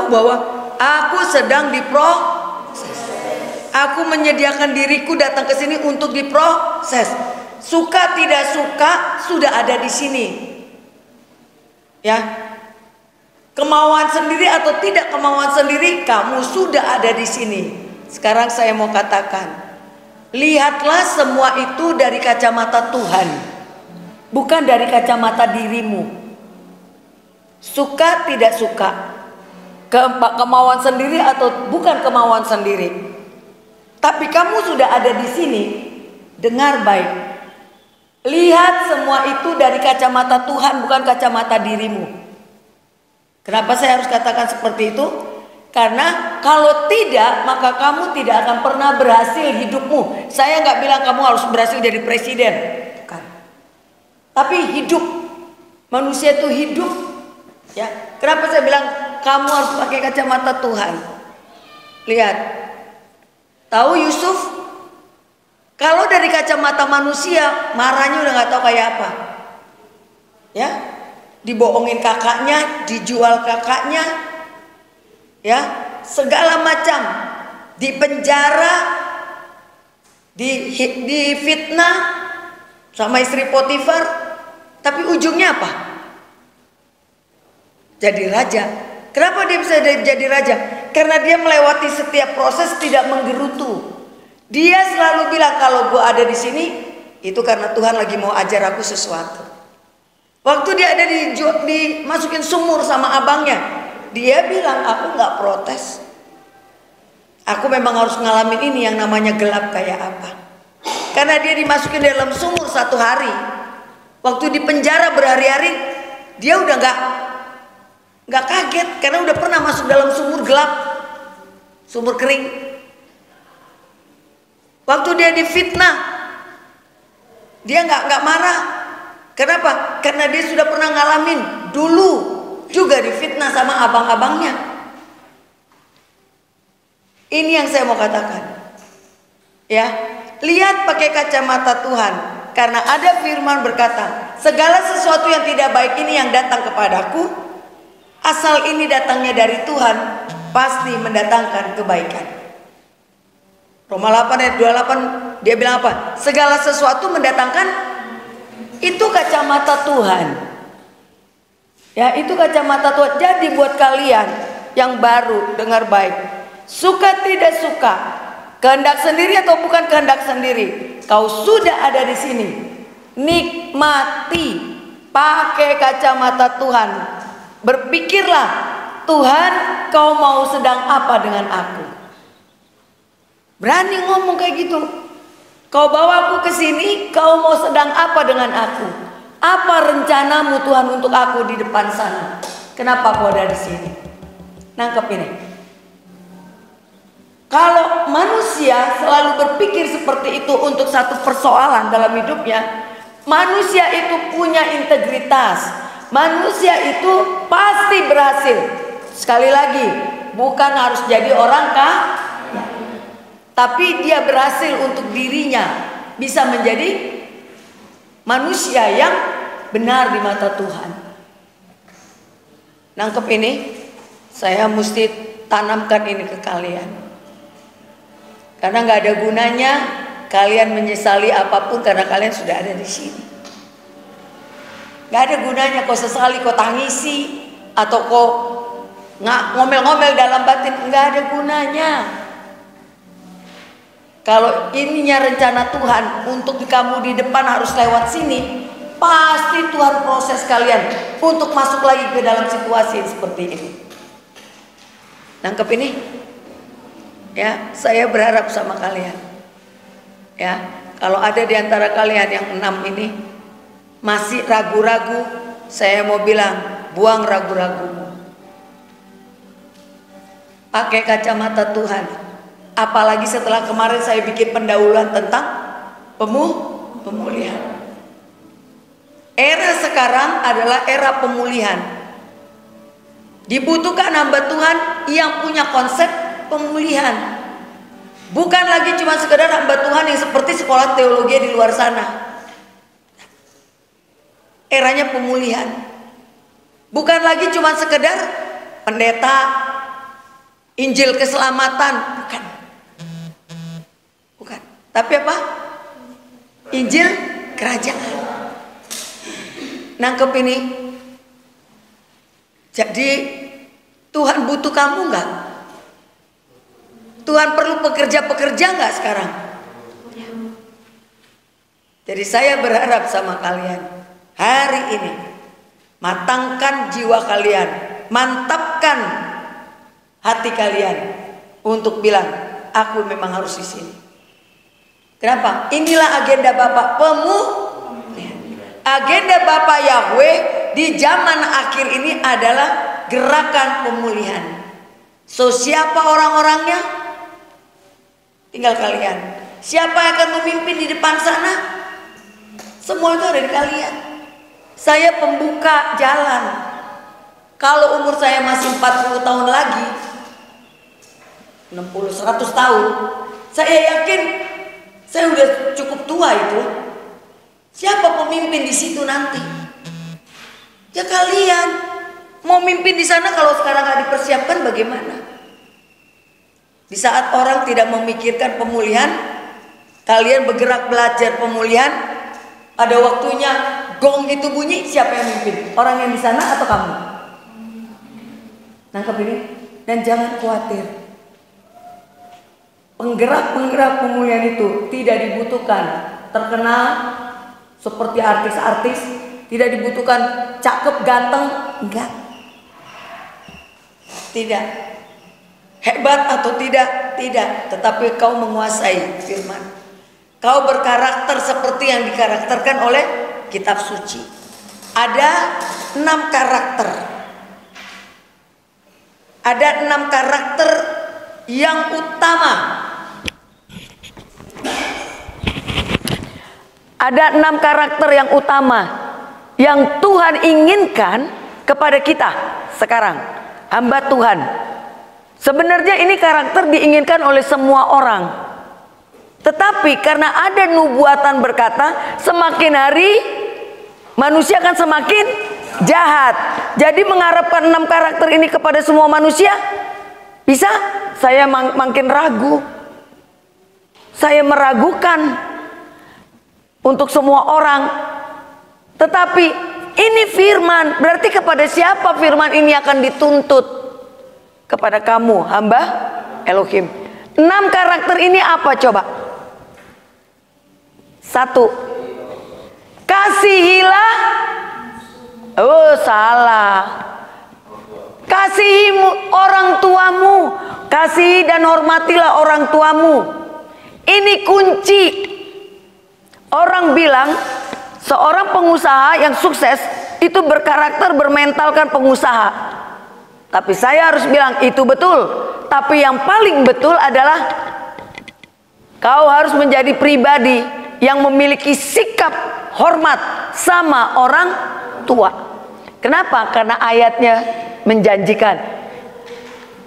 tahu bahwa aku sedang diproses. Aku menyediakan diriku datang ke sini untuk diproses. Suka tidak suka sudah ada di sini. Ya. Kemauan sendiri atau tidak kemauan sendiri, kamu sudah ada di sini. Sekarang saya mau katakan, lihatlah semua itu dari kacamata Tuhan, bukan dari kacamata dirimu. Suka tidak suka, kemauan sendiri atau bukan kemauan sendiri. Tapi kamu sudah ada di sini. Dengar baik. Lihat semua itu dari kacamata Tuhan, bukan kacamata dirimu. Kenapa saya harus katakan seperti itu? Karena kalau tidak, maka kamu tidak akan pernah berhasil hidupmu. Saya nggak bilang kamu harus berhasil jadi presiden, bukan. Tapi hidup, manusia itu hidup. Ya, kenapa saya bilang kamu harus pakai kacamata Tuhan? Lihat, tahu Yusuf? Kalau dari kacamata manusia, marahnya udah nggak tahu kayak apa. Ya, dibohongin kakaknya, dijual kakaknya, ya, segala macam, dipenjara, difitnah sama istri Potifar, tapi ujungnya apa? Jadi raja. Kenapa dia bisa jadi raja? Karena dia melewati setiap proses tidak menggerutu. Dia selalu bilang kalau gue ada di sini itu karena Tuhan lagi mau ajar aku sesuatu. Waktu dia ada dimasukin sumur sama abangnya, dia bilang aku nggak protes. Aku memang harus ngalamin ini yang namanya gelap kayak apa. Karena dia dimasukin dalam sumur 1 hari. Waktu di penjara berhari-hari, dia udah nggak kaget karena udah pernah masuk dalam sumur gelap, sumur kering. Waktu dia difitnah, dia nggak marah. Kenapa? Karena dia sudah pernah ngalamin dulu juga difitnah sama abang-abangnya. Ini yang saya mau katakan. Ya, lihat pakai kacamata Tuhan. Karena ada firman berkata, segala sesuatu yang tidak baik ini yang datang kepadaku, asal ini datangnya dari Tuhan, pasti mendatangkan kebaikan. Roma 8 ayat 28 dia bilang apa? Segala sesuatu mendatangkan, itu kacamata Tuhan. Ya, itu kacamata Tuhan. Jadi buat kalian yang baru, dengar baik. Suka tidak suka, kehendak sendiri atau bukan kehendak sendiri, kau sudah ada di sini. Nikmati, pakai kacamata Tuhan. Berpikirlah, Tuhan, kau mau sedang apa dengan aku? Berani ngomong kayak gitu. Kau bawa aku ke sini, kau mau sedang apa dengan aku? Apa rencanamu Tuhan untuk aku di depan sana? Kenapa kau ada di sini? Nangkep ini. Kalau manusia selalu berpikir seperti itu untuk satu persoalan dalam hidupnya, manusia itu punya integritas. Manusia itu pasti berhasil. Sekali lagi, bukan harus jadi orang kaya, tapi dia berhasil untuk dirinya bisa menjadi manusia yang benar di mata Tuhan. Nangkep ini? Saya mesti tanamkan ini ke kalian. Karena nggak ada gunanya kalian menyesali apapun karena kalian sudah ada di sini. Nggak ada gunanya kau sesali, kau tangisi, atau kau ngomel-ngomel dalam batin. Nggak ada gunanya. Kalau ininya rencana Tuhan untuk kamu di depan harus lewat sini, pasti Tuhan proses kalian untuk masuk lagi ke dalam situasi seperti ini. Nangkep ini? Ya, saya berharap sama kalian. Ya, kalau ada di antara kalian yang 6 ini masih ragu-ragu, saya mau bilang, buang ragu-ragumu. Pakai kacamata Tuhan. Apalagi setelah kemarin saya bikin pendahuluan tentang pemulihan. Era sekarang adalah era pemulihan. Dibutuhkan hamba Tuhan yang punya konsep pemulihan. Bukan lagi cuma sekedar hamba Tuhan yang seperti sekolah teologi di luar sana. Eranya pemulihan. Bukan lagi cuma sekedar pendeta, Injil keselamatan, bukan. Bukan. Tapi apa? Injil kerajaan. Nangkep ini? Jadi Tuhan butuh kamu nggak? Tuhan perlu pekerja-pekerja nggak sekarang? Jadi saya berharap sama kalian hari ini, matangkan jiwa kalian, mantapkan hati kalian untuk bilang, aku memang harus di sini. Kenapa? Inilah agenda Bapak pemulihan. Agenda Bapak Yahweh di zaman akhir ini adalah gerakan pemulihan. So siapa orang-orangnya? Tinggal kalian. Siapa yang akan memimpin di depan sana? Semua itu ada di kalian. Saya pembuka jalan. Kalau umur saya masih 40 tahun lagi, 60, 100 tahun, saya yakin saya udah cukup tua itu. Siapa pemimpin di situ nanti? Ya kalian. Mau mimpin di sana kalau sekarang nggak dipersiapkan bagaimana? Di saat orang tidak memikirkan pemulihan, kalian bergerak belajar pemulihan, ada waktunya gong itu bunyi, siapa yang mimpin? Orang yang di sana atau kamu? Nangkep ini? Dan jangan khawatir. Penggerak-penggerak pemulihan itu tidak dibutuhkan terkenal seperti artis-artis, tidak dibutuhkan cakep ganteng, enggak. Tidak. Hebat atau tidak, tetapi kau menguasai firman. Kau berkarakter seperti yang dikarakterkan oleh kitab suci. Ada 6 karakter. Ada 6 karakter yang utama. Ada 6 karakter yang utama yang Tuhan inginkan kepada kita sekarang, hamba Tuhan. Sebenarnya ini karakter diinginkan oleh semua orang. Tetapi karena ada nubuatan berkata, semakin hari manusia akan semakin jahat. Jadi mengharapkan 6 karakter ini kepada semua manusia, bisa? Saya makin ragu. Saya meragukan untuk semua orang. Tetapi ini firman, berarti kepada siapa firman ini akan dituntut? Kepada kamu, hamba Elohim. 6 karakter ini apa coba? 1. Kasihilah. Oh salah. Kasihi orang tuamu. Kasihi dan hormatilah orang tuamu. Ini kunci. Orang bilang seorang pengusaha yang sukses itu berkarakter bermentalkan pengusaha. Tapi saya harus bilang itu betul. Tapi yang paling betul adalah kau harus menjadi pribadi yang memiliki sikap hormat sama orang tua. Kenapa? Karena ayatnya menjanjikan.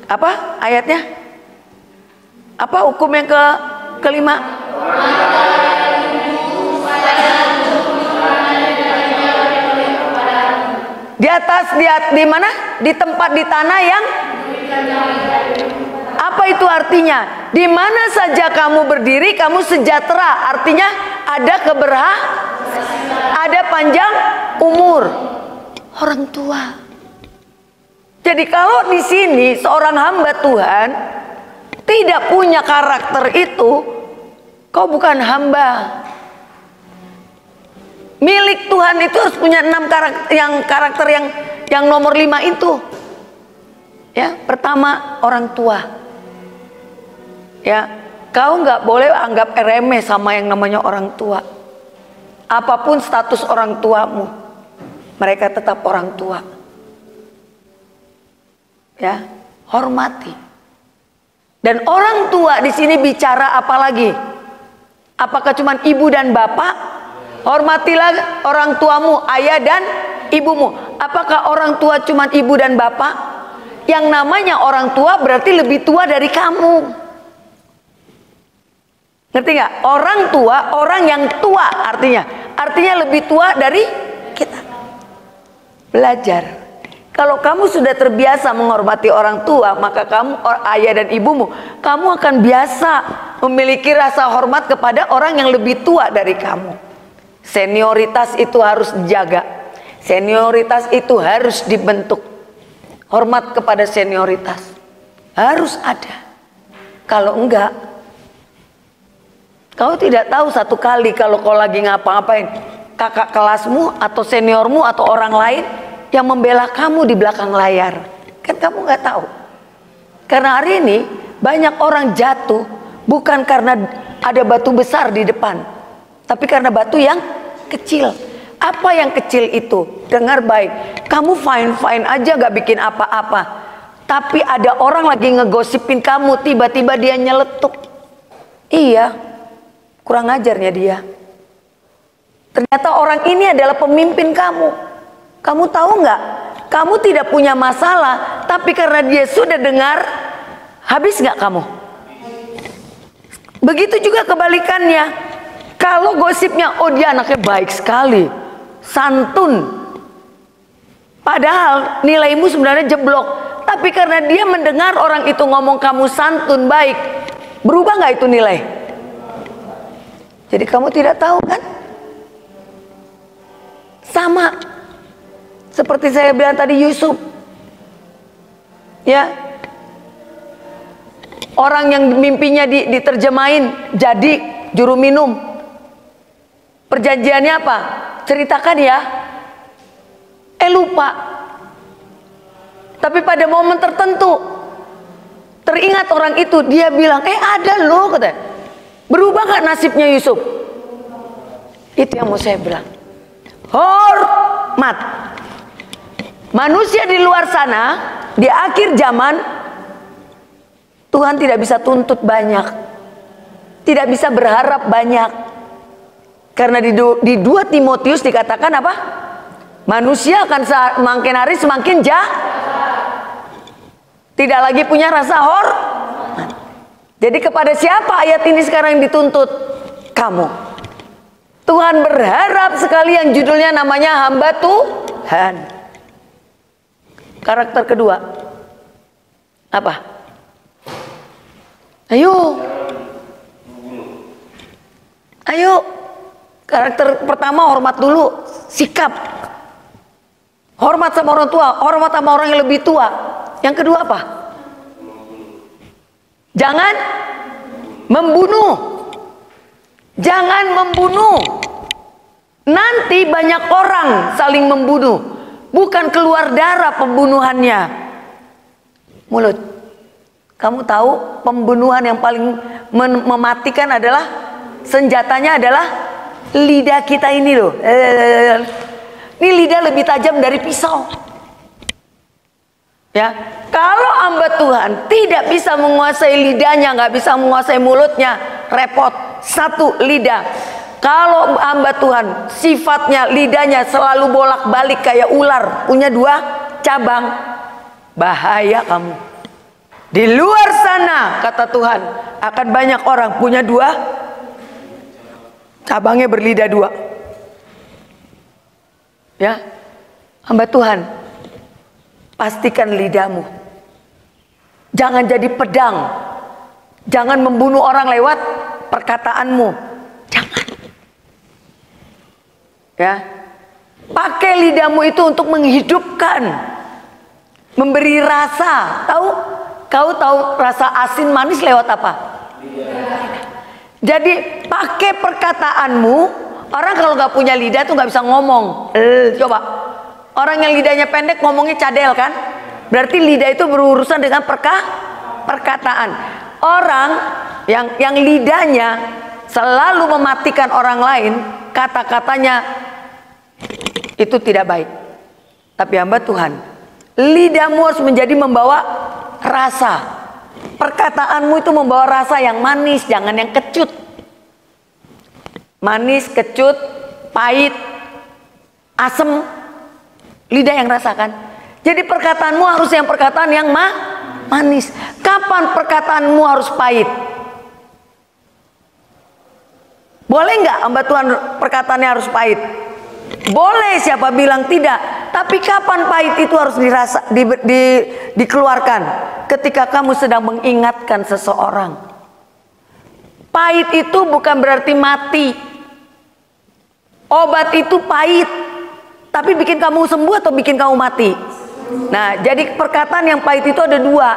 Apa ayatnya? Apa hukum yang kelima? Di atas, di mana? Di tempat di tanah yang apa itu artinya? Di mana saja kamu berdiri, kamu sejahtera. Artinya ada ada panjang umur. Orang tua. Jadi kalau di sini seorang hamba Tuhan tidak punya karakter itu, kau bukan hamba. Milik Tuhan itu harus punya 6 karakter yang nomor 5 itu. Ya, pertama orang tua. Ya, kau nggak boleh anggap remeh sama yang namanya orang tua. Apapun status orang tuamu, mereka tetap orang tua. Ya, hormati. Dan orang tua di sini bicara apa lagi? Apakah cuma ibu dan bapak? Hormatilah orang tuamu, ayah dan ibumu. Apakah orang tua cuma ibu dan bapak? Yang namanya orang tua berarti lebih tua dari kamu. Ngerti nggak? Orang tua, orang yang tua artinya lebih tua dari kita. Belajar. Kalau kamu sudah terbiasa menghormati orang tua, maka kamu, ayah dan ibumu, kamu akan biasa memiliki rasa hormat kepada orang yang lebih tua dari kamu. Senioritas itu harus dijaga. Senioritas itu harus dibentuk. Hormat kepada senioritas harus ada. Kalau enggak, kau tidak tahu satu kali kalau kau lagi ngapa-ngapain, kakak kelasmu atau seniormu atau orang lain yang membela kamu di belakang layar, kan kamu nggak tahu. Karena hari ini banyak orang jatuh bukan karena ada batu besar di depan, tapi karena batu yang kecil. Apa yang kecil itu? Dengar baik, kamu fine aja gak bikin apa-apa, tapi ada orang lagi ngegosipin kamu, tiba-tiba dia nyeletuk. Iya, kurang ajarnya dia. Ternyata orang ini adalah pemimpin kamu. Kamu tahu nggak? Kamu tidak punya masalah, tapi karena dia sudah dengar, habis nggak kamu? Begitu juga kebalikannya. Kalau gosipnya, oh dia anaknya baik sekali, santun, padahal nilaimu sebenarnya jeblok. Tapi karena dia mendengar orang itu ngomong kamu santun, baik, berubah nggak itu nilai? Jadi kamu tidak tahu kan? Sama seperti saya bilang tadi, Yusuf, ya, orang yang mimpinya diterjemahin jadi juru minum. Perjanjiannya apa? Ceritakan ya. Lupa. Tapi pada momen tertentu teringat orang itu, dia bilang, ada loh, katanya. Berubah gak nasibnya Yusuf? Itu yang mau saya bilang. Hormat. Manusia di luar sana, di akhir zaman, Tuhan tidak bisa tuntut banyak, tidak bisa berharap banyak. Karena di 2 Timotius dikatakan apa? Manusia akan semakin hari semakin jahat, tidak lagi punya rasa hormat. Jadi kepada siapa ayat ini sekarang yang dituntut? Kamu. Tuhan berharap sekali yang judulnya namanya hamba Tuhan. Karakter kedua apa? Ayo. Karakter pertama, hormat dulu, sikap. Hormat sama orang tua, hormat sama orang yang lebih tua. Yang kedua apa? Jangan membunuh. Jangan membunuh. Nanti banyak orang saling membunuh. Bukan keluar darah pembunuhannya. Mulut. Kamu tahu pembunuhan yang paling mematikan adalah, senjatanya adalah lidah kita ini loh. Ini lidah lebih tajam dari pisau. Ya, kalau hamba Tuhan tidak bisa menguasai lidahnya, nggak bisa menguasai mulutnya, repot. Satu, lidah. Kalau hamba Tuhan sifatnya lidahnya selalu bolak-balik kayak ular, punya 2 cabang, bahaya kamu. Di luar sana, kata Tuhan, akan banyak orang punya 2 cabangnya, berlidah 2. Ya, hamba Tuhan, pastikan lidahmu jangan jadi pedang, jangan membunuh orang lewat perkataanmu, jangan. Ya, pakai lidahmu itu untuk menghidupkan, memberi rasa. Kau tahu rasa asin manis lewat apa? Jadi pakai perkataanmu. Orang kalau nggak punya lidah tuh nggak bisa ngomong. Coba orang yang lidahnya pendek ngomongnya cadel kan? Berarti lidah itu berurusan dengan perkataan. Orang yang lidahnya selalu mematikan orang lain, kata-katanya itu tidak baik. Tapi hamba Tuhan, lidahmu harus menjadi membawa rasa. Perkataanmu itu membawa rasa yang manis, jangan yang kecut. Manis, kecut, pahit, asem, lidah yang rasakan. Jadi perkataanmu harus yang perkataan yang manis. Kapan perkataanmu harus pahit? Boleh nggak hamba Tuhan perkataannya harus pahit? Boleh, siapa bilang tidak? Tapi kapan pahit itu harus dikeluarkan? Ketika kamu sedang mengingatkan seseorang. Pahit itu bukan berarti mati. Obat itu pahit, tapi bikin kamu sembuh atau bikin kamu mati? Nah, jadi perkataan yang pahit itu ada dua.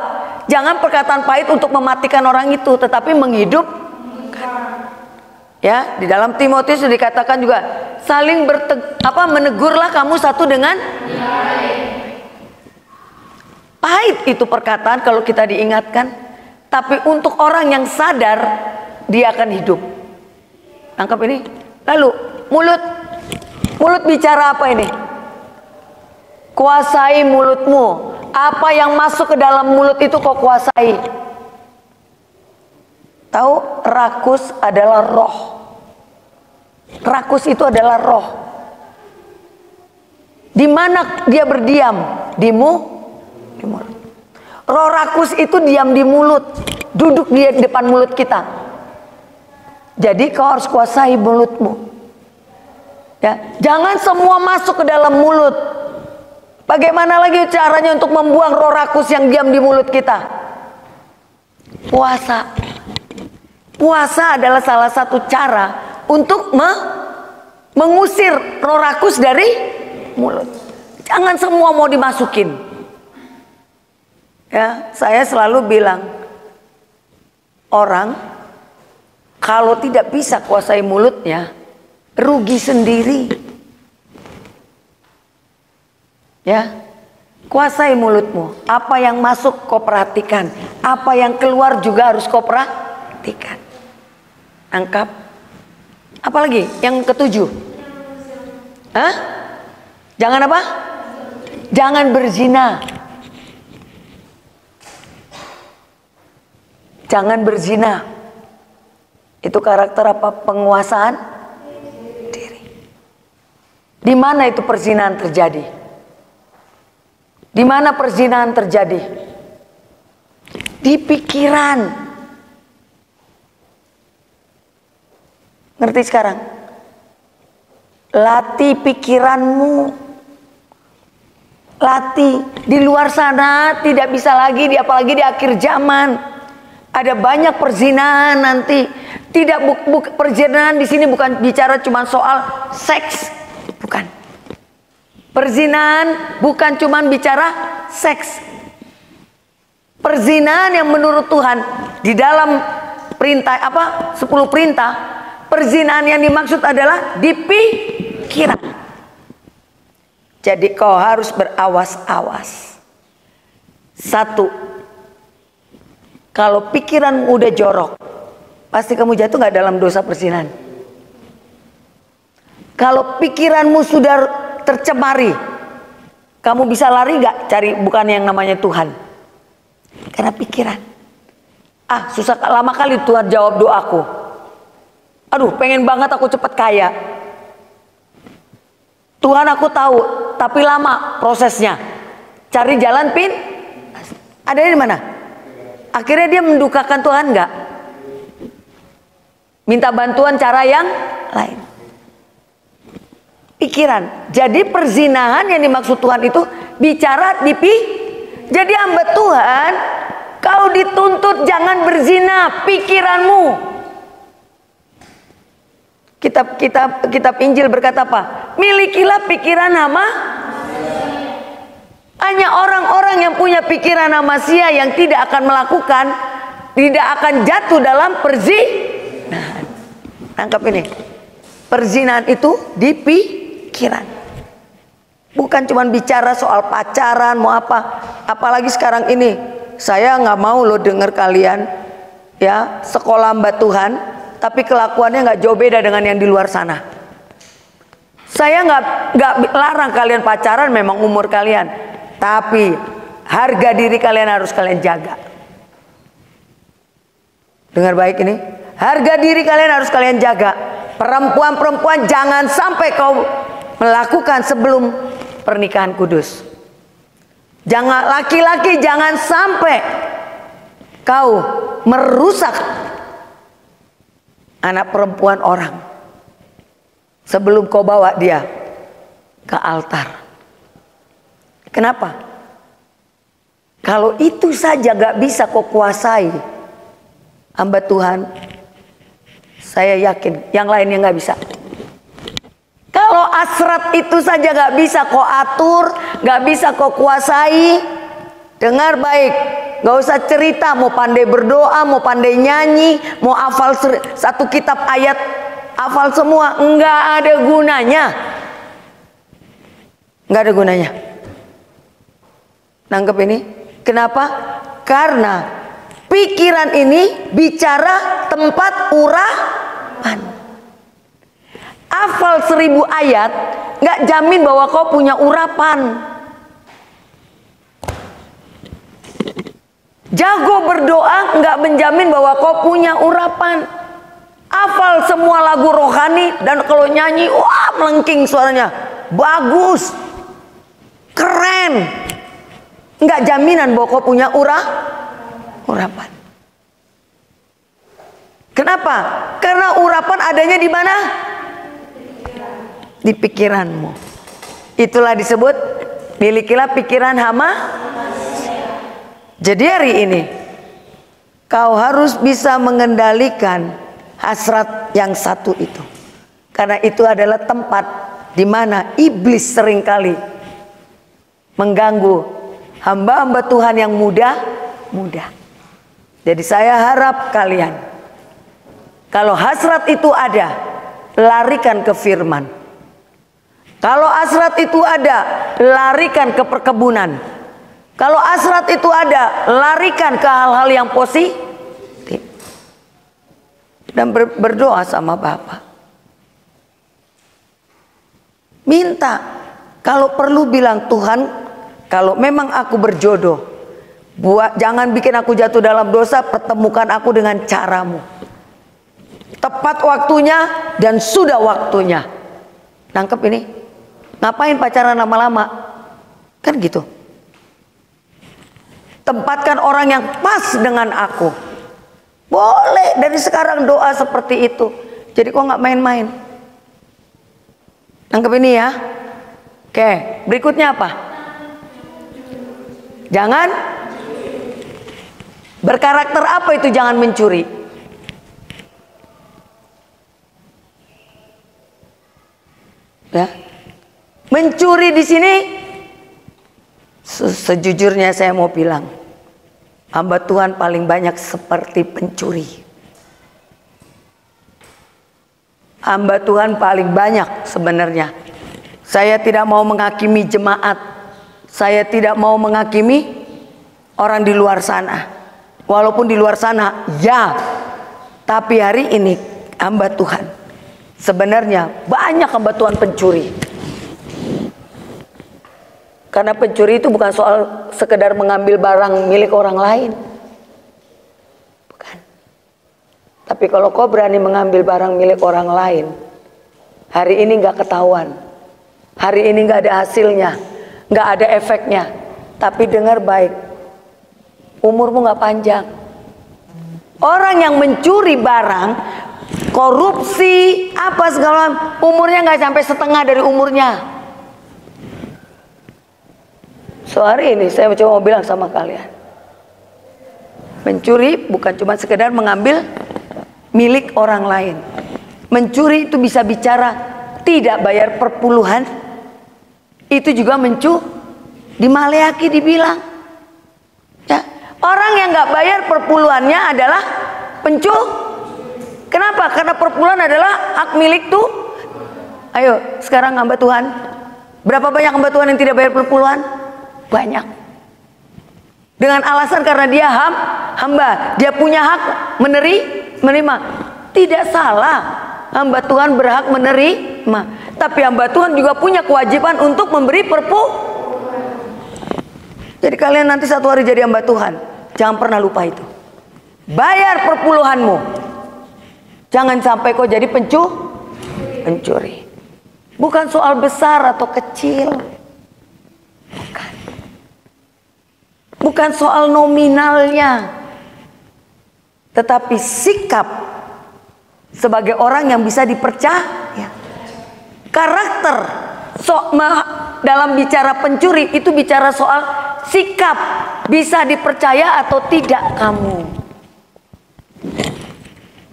Jangan perkataan pahit untuk mematikan orang itu, tetapi menghidupkan. Ya, di dalam Timotius dikatakan juga saling menegurlah kamu satu dengan pahit itu perkataan kalau kita diingatkan, tapi untuk orang yang sadar dia akan hidup. Tangkap ini. Lalu mulut bicara apa ini? Kuasai mulutmu. Apa yang masuk ke dalam mulut itu kau kuasai. Tahu, rakus adalah roh. Rakus itu adalah roh. Di mana dia berdiam? Di mulut. Roh rakus itu diam di mulut, duduk di depan mulut kita. Jadi kau harus kuasai mulutmu. Ya, jangan semua masuk ke dalam mulut. Bagaimana lagi caranya untuk membuang roh rakus yang diam di mulut kita? Puasa. Puasa adalah salah satu cara untuk mengusir roh rakus dari mulut. Jangan semua mau dimasukin. Ya, saya selalu bilang, orang kalau tidak bisa kuasai mulutnya, rugi sendiri. Ya, kuasai mulutmu. Apa yang masuk kau perhatikan, apa yang keluar juga harus kau perhatikan. Angkap. Apalagi yang ketujuh? Hah? Jangan apa? Jangan berzina. Jangan berzina. Itu karakter apa? Penguasaan diri. Di mana itu perzinahan terjadi? Di mana perzinahan terjadi? Di pikiran. Ngerti sekarang? Latih pikiranmu. Latih. Di luar sana tidak bisa lagi, apalagi di akhir zaman. Ada banyak perzinahan nanti. Tidak perzinahan di sini bukan bicara cuma soal seks, bukan. Perzinahan bukan cuma bicara seks. Perzinahan yang menurut Tuhan di dalam perintah 10 perintah, perzinahan yang dimaksud adalah di pikiran. Jadi kau harus berawas-awas. Satu, kalau pikiranmu udah jorok, pasti kamu jatuh gak dalam dosa perzinahan. Kalau pikiranmu sudah tercemari, kamu bisa lari gak cari bukan yang namanya Tuhan? Karena pikiran. Susah lama kali Tuhan jawab doaku. Aduh, pengen banget aku cepat kaya. Tuhan aku tahu, tapi lama prosesnya. Cari jalan ada di mana? Akhirnya dia mendukakan Tuhan enggak? Minta bantuan cara yang lain. Pikiran. Jadi perzinahan yang dimaksud Tuhan itu bicara di Jadi hamba Tuhan, kau dituntut jangan berzina pikiranmu. Kitab Injil berkata apa? Milikilah pikiran hanya orang-orang yang punya pikiran amasia yang tidak akan melakukan, tidak akan jatuh dalam perzinahan. Tangkap ini. Perzinahan itu di pikiran. Bukan cuma bicara soal pacaran, mau apa. Apalagi sekarang ini, saya nggak mau loh dengar kalian ya sekolah hamba Tuhan, tapi kelakuannya nggak jauh beda dengan yang di luar sana. Saya nggak larang kalian pacaran, memang umur kalian, tapi harga diri kalian harus kalian jaga. Dengar baik ini, harga diri kalian harus kalian jaga. Perempuan-perempuan jangan sampai kau melakukan sebelum pernikahan kudus. Jangan laki-laki, jangan sampai kau merusak anak perempuan orang sebelum kau bawa dia ke altar. Kenapa? Kalau itu saja gak bisa kau kuasai, hamba Tuhan, saya yakin yang lainnya gak bisa. Kalau hasrat itu saja gak bisa kau atur, gak bisa kau kuasai, dengar baik, gak usah cerita mau pandai berdoa, mau pandai nyanyi, mau hafal satu kitab ayat, hafal semua, nggak ada gunanya. Nggak ada gunanya. Nangkep ini? Kenapa? Karena pikiran ini bicara tempat urapan. Hafal 1000 ayat nggak jamin bahwa kau punya urapan. Jago berdoa nggak menjamin bahwa kau punya urapan. Hafal semua lagu rohani dan kalau nyanyi, wah melengking suaranya, bagus, keren, nggak jaminan bahwa kau punya urapan. Kenapa? Karena urapan adanya di mana? Di pikiranmu. Itulah disebut milikilah pikiran hama. Jadi hari ini kau harus bisa mengendalikan hasrat yang satu itu. Karena itu adalah tempat di mana iblis seringkali mengganggu hamba-hamba Tuhan yang muda. Jadi saya harap kalian, kalau hasrat itu ada, larikan ke firman. Kalau hasrat itu ada, larikan ke perkebunan. Kalau hasrat itu ada, larikan ke hal-hal yang positif. Dan berdoa sama Bapa. Minta. Kalau perlu bilang, Tuhan, kalau memang aku berjodoh, jangan bikin aku jatuh dalam dosa, pertemukan aku dengan caramu. Tepat waktunya dan sudah waktunya. Nangkep ini? Ngapain pacaran lama-lama? Kan gitu. Tempatkan orang yang pas dengan aku. Boleh dari sekarang doa seperti itu. Jadi kok nggak main-main. Nangkep ini ya. Oke, berikutnya apa? Jangan berkarakter apa itu jangan mencuri? Ya. Mencuri di sini sejujurnya saya mau bilang, hamba Tuhan paling banyak seperti pencuri. Hamba Tuhan paling banyak sebenarnya. Saya tidak mau menghakimi jemaat. Saya tidak mau menghakimi orang di luar sana. Walaupun di luar sana, ya. Tapi hari ini hamba Tuhan, sebenarnya banyak hamba Tuhan pencuri. Karena pencuri itu bukan soal sekedar mengambil barang milik orang lain. Bukan. Tapi kalau kau berani mengambil barang milik orang lain, hari ini gak ketahuan. Hari ini gak ada hasilnya, gak ada efeknya. Tapi dengar baik, umurmu gak panjang. Orang yang mencuri barang, korupsi, apa segala, umurnya gak sampai setengah dari umurnya. So hari ini saya cuma mau bilang sama kalian, mencuri bukan cuma sekedar mengambil milik orang lain. Mencuri itu bisa bicara tidak bayar perpuluhan. Itu juga di Maleakhi dibilang. Ya, orang yang nggak bayar perpuluhannya adalah pencuri. Kenapa? Karena perpuluhan adalah hak milik tuh. Ayo sekarang hamba Tuhan, berapa banyak hamba Tuhan yang tidak bayar perpuluhan? Banyak. Dengan alasan karena dia hamba, dia punya hak menerima. Tidak salah hamba Tuhan berhak menerima, tapi hamba Tuhan juga punya kewajiban untuk memberi Jadi kalian nanti satu hari jadi hamba Tuhan, jangan pernah lupa itu. Bayar perpuluhanmu. Jangan sampai kau jadi pencuri. Bukan soal besar atau kecil. Bukan soal nominalnya, tetapi sikap sebagai orang yang bisa dipercaya. Karakter dalam bicara pencuri itu bicara soal sikap, bisa dipercaya atau tidak kamu.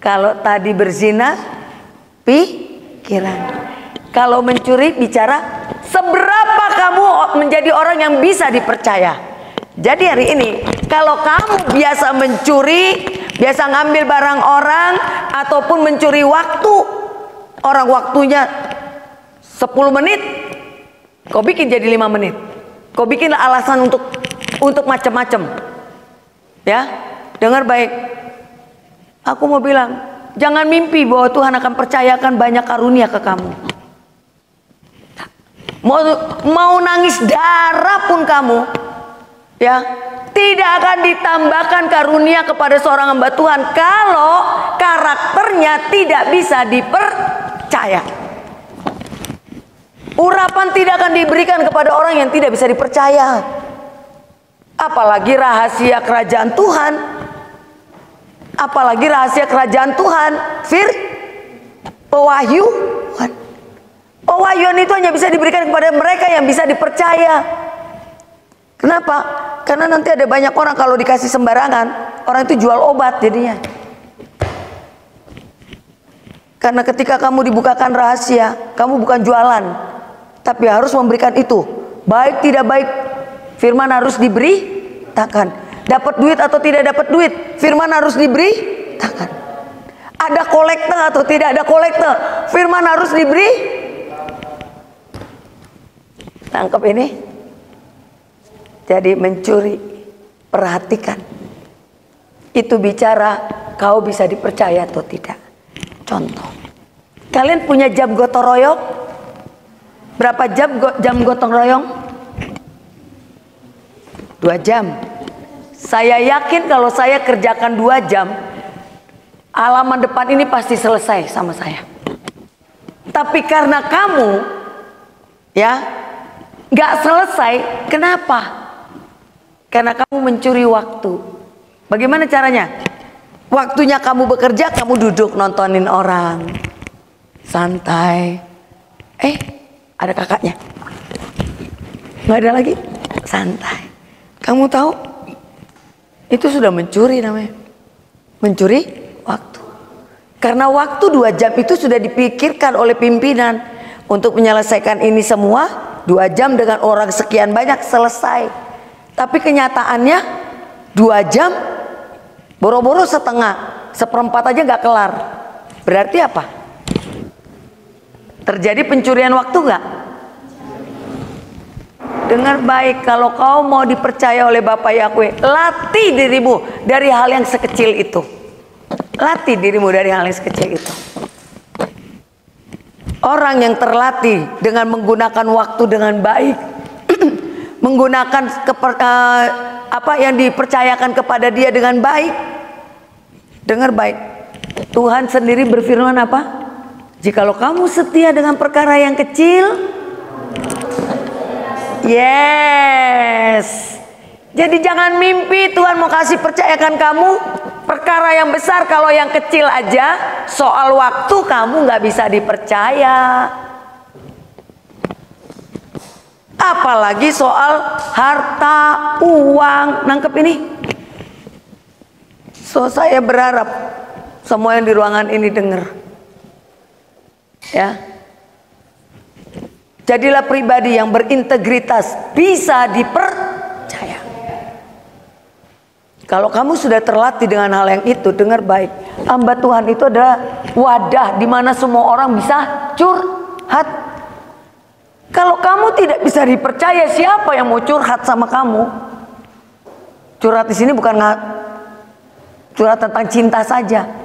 Kalau tadi berzina, pikiran. Kalau mencuri bicara seberapa kamu menjadi orang yang bisa dipercaya. Jadi hari ini kalau kamu biasa mencuri, biasa ngambil barang orang, ataupun mencuri waktu orang, waktunya 10 menit, kau bikin jadi 5 menit. Kau bikin alasan untuk macam-macam. Ya, dengar baik. Aku mau bilang, jangan mimpi bahwa Tuhan akan percayakan banyak karunia ke kamu. Mau nangis darah pun kamu, ya, tidak akan ditambahkan karunia kepada seorang hamba Tuhan kalau karakternya tidak bisa dipercaya. Urapan tidak akan diberikan kepada orang yang tidak bisa dipercaya. Apalagi rahasia kerajaan Tuhan. Apalagi rahasia kerajaan Tuhan. Pewahyuan. Pewahyuan itu hanya bisa diberikan kepada mereka yang bisa dipercaya. Kenapa? Karena nanti ada banyak orang kalau dikasih sembarangan, orang itu jual obat jadinya. Karena ketika kamu dibukakan rahasia, kamu bukan jualan, tapi harus memberikan itu. Baik tidak baik, firman harus diberitakan. Dapat duit atau tidak dapat duit, firman harus diberitakan. Ada kolektor atau tidak ada kolektor, firman harus diberi. Tangkap ini. Jadi mencuri, perhatikan. Itu bicara kau bisa dipercaya atau tidak. Contoh, kalian punya jam gotong royong? Berapa jam gotong royong? 2 jam. Saya yakin kalau saya kerjakan 2 jam, halaman depan ini pasti selesai sama saya. Tapi karena kamu, ya, nggak selesai, kenapa? Karena kamu mencuri waktu. Bagaimana caranya? Waktunya kamu bekerja, kamu duduk nontonin orang, santai. Ada kakaknya, nggak ada lagi, santai. Kamu tahu? Itu sudah mencuri namanya. Mencuri waktu. Karena waktu 2 jam itu sudah dipikirkan oleh pimpinan untuk menyelesaikan ini semua. 2 jam dengan orang sekian banyak selesai. Tapi kenyataannya 2 jam boro-boro setengah, seperempat aja nggak kelar. Berarti apa? Terjadi pencurian waktu nggak? Dengar baik, kalau kau mau dipercaya oleh Bapak Yahweh, latih dirimu dari hal yang sekecil itu. Latih dirimu dari hal yang sekecil itu. Orang yang terlatih dengan menggunakan waktu dengan baik, menggunakan apa yang dipercayakan kepada dia dengan baik. Dengar baik, Tuhan sendiri berfirman apa? Jikalau kamu setia dengan perkara yang kecil, yes. Jadi jangan mimpi Tuhan mau kasih percayakan kamu perkara yang besar, kalau yang kecil aja soal waktu kamu nggak bisa dipercaya. Apalagi soal harta, uang, nangkep ini. So saya berharap semua yang di ruangan ini dengar. Ya. Jadilah pribadi yang berintegritas, bisa dipercaya. Kalau kamu sudah terlatih dengan hal yang itu, dengar baik. Hamba Tuhan itu adalah wadah di mana semua orang bisa curhat. Kalau kamu tidak bisa dipercaya, siapa yang mau curhat sama kamu? Curhat di sini bukan curhat tentang cinta saja.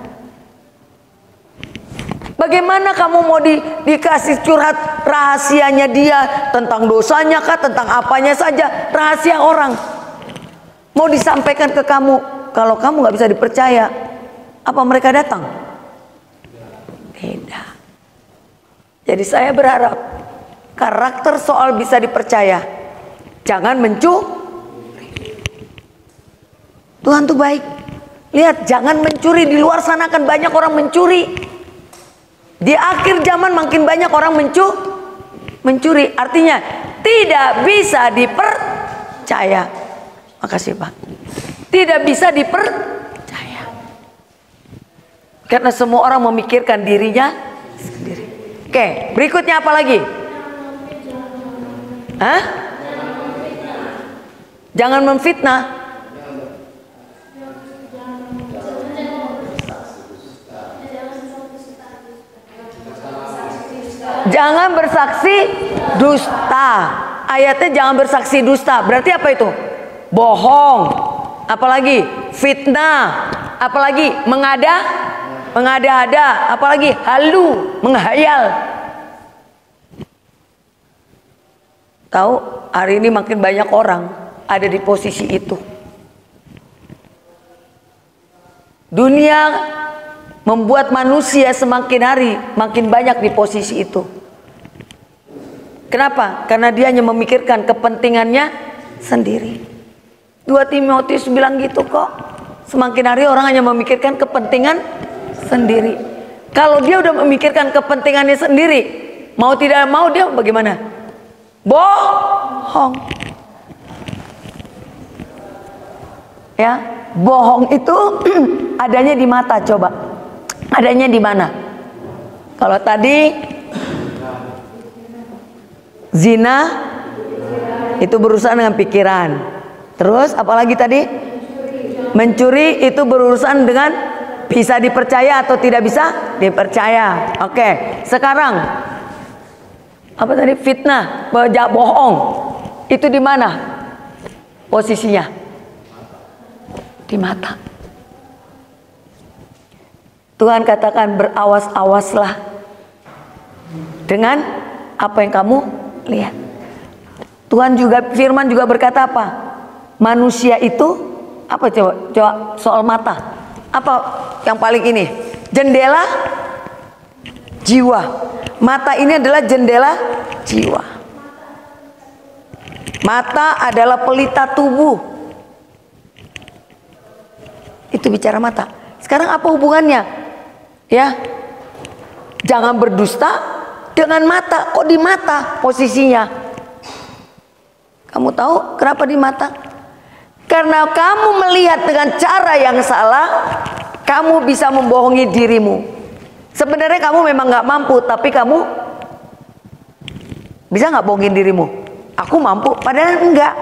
Bagaimana kamu mau dikasih curhat rahasianya dia, tentang dosanya kah, tentang apanya saja, rahasia orang mau disampaikan ke kamu? Kalau kamu nggak bisa dipercaya, apa mereka datang? Tidak. Jadi saya berharap karakter soal bisa dipercaya, jangan mencuri. Tuhan tuh baik. Lihat, jangan mencuri. Di luar sana kan banyak orang mencuri. Di akhir zaman makin banyak orang mencuri. Artinya tidak bisa dipercaya. Makasih Pak. Tidak bisa dipercaya. Karena semua orang memikirkan dirinya sendiri. Oke, berikutnya apa lagi? Hah? Jangan memfitnah. Jangan bersaksi dusta. Ayatnya jangan bersaksi dusta. Berarti apa itu? Bohong. Apalagi fitnah. Apalagi mengada-ada. Apalagi halu, menghayal. Tahu, hari ini makin banyak orang ada di posisi itu. Dunia membuat manusia semakin hari makin banyak di posisi itu. Kenapa? Karena dia hanya memikirkan kepentingannya sendiri. 2 Timotius bilang gitu kok. Semakin hari orang hanya memikirkan kepentingan sendiri. Kalau dia udah memikirkan kepentingannya sendiri, mau tidak mau dia bagaimana? Bohong. Ya, bohong itu adanya di mata. Coba, adanya di mana? Kalau tadi zina itu berurusan dengan pikiran. Terus apalagi tadi? Mencuri itu berurusan dengan bisa dipercaya atau tidak bisa dipercaya. Oke, sekarang apa tadi? Fitnah, bohong. Itu di mana posisinya? Di mata. Tuhan katakan berawas-awaslah dengan apa yang kamu lihat. Tuhan juga, firman juga berkata apa? Manusia itu apa, coba soal mata. Apa yang paling ini? Jendela jiwa. Mata ini adalah jendela jiwa. Mata adalah pelita tubuh. Itu bicara mata. Sekarang apa hubungannya? Ya, jangan berdusta dengan mata. Kok di mata posisinya? Kamu tahu kenapa di mata? Karena kamu melihat dengan cara yang salah, kamu bisa membohongi dirimu. Sebenarnya kamu memang gak mampu, tapi kamu bisa gak bohongin dirimu? Aku mampu, padahal enggak.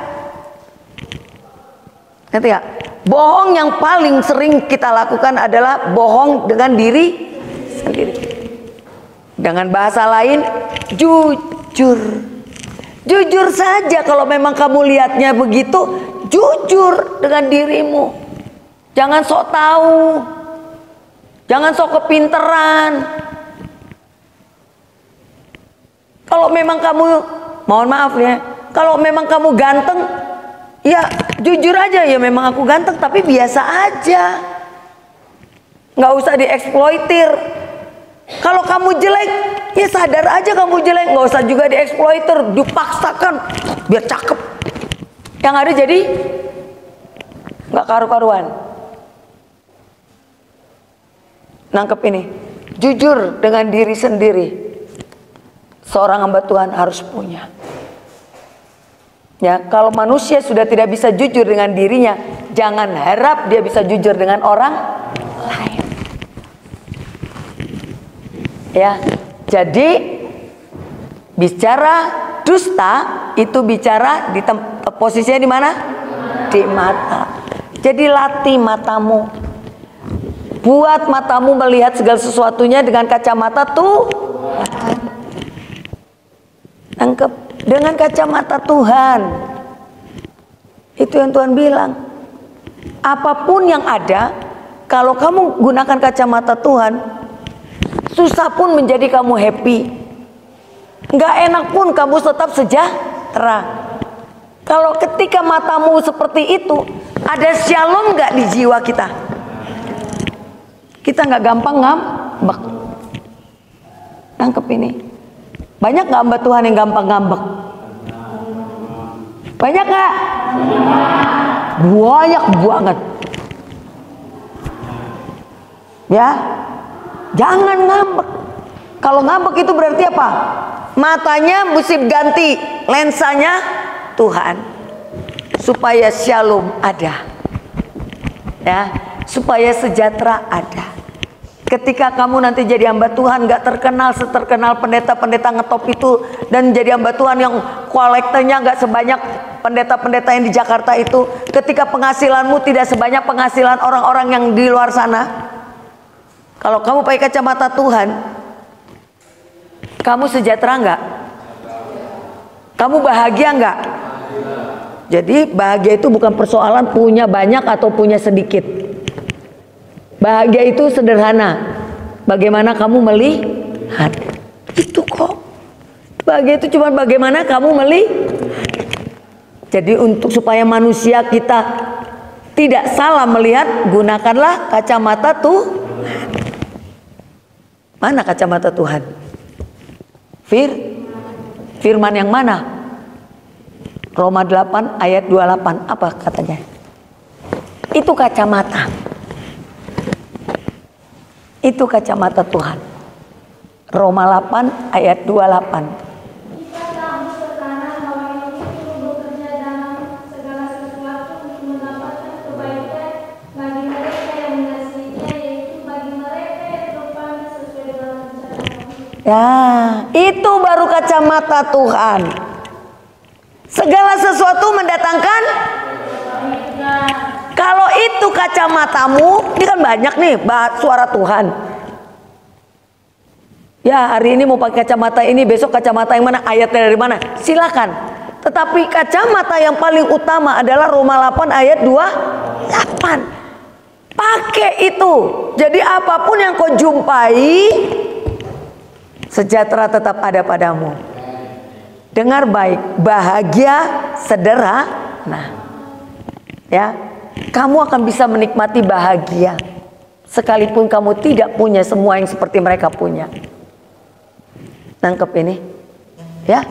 Ngerti gak? Bohong yang paling sering kita lakukan adalah bohong dengan diri sendiri. Dengan bahasa lain, jujur. Jujur saja kalau memang kamu lihatnya begitu. Jujur dengan dirimu. Jangan sok tahu. Jangan sok kepinteran. Kalau memang kamu, mohon maaf ya, kalau memang kamu ganteng, ya jujur aja, ya memang aku ganteng, tapi biasa aja. Nggak usah dieksploitir. Kalau kamu jelek, ya sadar aja kamu jelek. Nggak usah juga dieksploitir, dipaksakan biar cakep. Yang ada jadi nggak karu-karuan. Nangkep ini, jujur dengan diri sendiri. Seorang hamba Tuhan harus punya. Ya, kalau manusia sudah tidak bisa jujur dengan dirinya, jangan harap dia bisa jujur dengan orang lain. Ya, jadi bicara dusta itu bicara di posisinya di mana? Di mata. Jadi latih matamu. Buat matamu melihat segala sesuatunya dengan kacamata Tuhan. Tangkep dengan kacamata Tuhan. Itu yang Tuhan bilang. Apapun yang ada, kalau kamu gunakan kacamata Tuhan, susah pun menjadi kamu happy. Nggak enak pun kamu tetap sejahtera. Kalau ketika matamu seperti itu, ada shalom nggak di jiwa kita? Kita nggak gampang ngambek. Tangkep ini. Banyak nggak hamba Tuhan yang gampang ngambek? Banyak nggak? Banyak banget. Ya, jangan ngambek. Kalau ngambek itu berarti apa? Matanya mesti ganti, lensanya Tuhan, supaya shalom ada, ya, supaya sejahtera ada. Ketika kamu nanti jadi hamba Tuhan, gak terkenal seterkenal pendeta-pendeta ngetop itu, dan jadi hamba Tuhan yang kolektornya gak sebanyak pendeta-pendeta yang di Jakarta itu, ketika penghasilanmu tidak sebanyak penghasilan orang-orang yang di luar sana, kalau kamu pakai kacamata Tuhan, kamu sejahtera nggak? Kamu bahagia nggak? Jadi bahagia itu bukan persoalan punya banyak atau punya sedikit. Bahagia itu sederhana. Bagaimana kamu melihat? Itu kok. Bahagia itu cuma bagaimana kamu melihat. Jadi untuk supaya manusia kita tidak salah melihat, gunakanlah kacamata Tuhan. Mana kacamata Tuhan? Firman yang mana? Roma 8 ayat 28. Apa katanya? Itu kacamata. Itu kacamata Tuhan. Roma 8 ayat 28. Ya, itu baru kacamata Tuhan. Segala sesuatu mendatangkan. Kalau itu kacamatamu, ini kan banyak nih suara Tuhan. Ya, hari ini mau pakai kacamata ini, besok kacamata yang mana, ayatnya dari mana, silakan. Tetapi kacamata yang paling utama adalah Roma 8 ayat 28. Pakai itu. Jadi apapun yang kau jumpai, sejahtera tetap ada padamu. Dengar baik, bahagia sederhana. Ya, kamu akan bisa menikmati bahagia sekalipun kamu tidak punya semua yang seperti mereka punya. Nangkep ini, ya,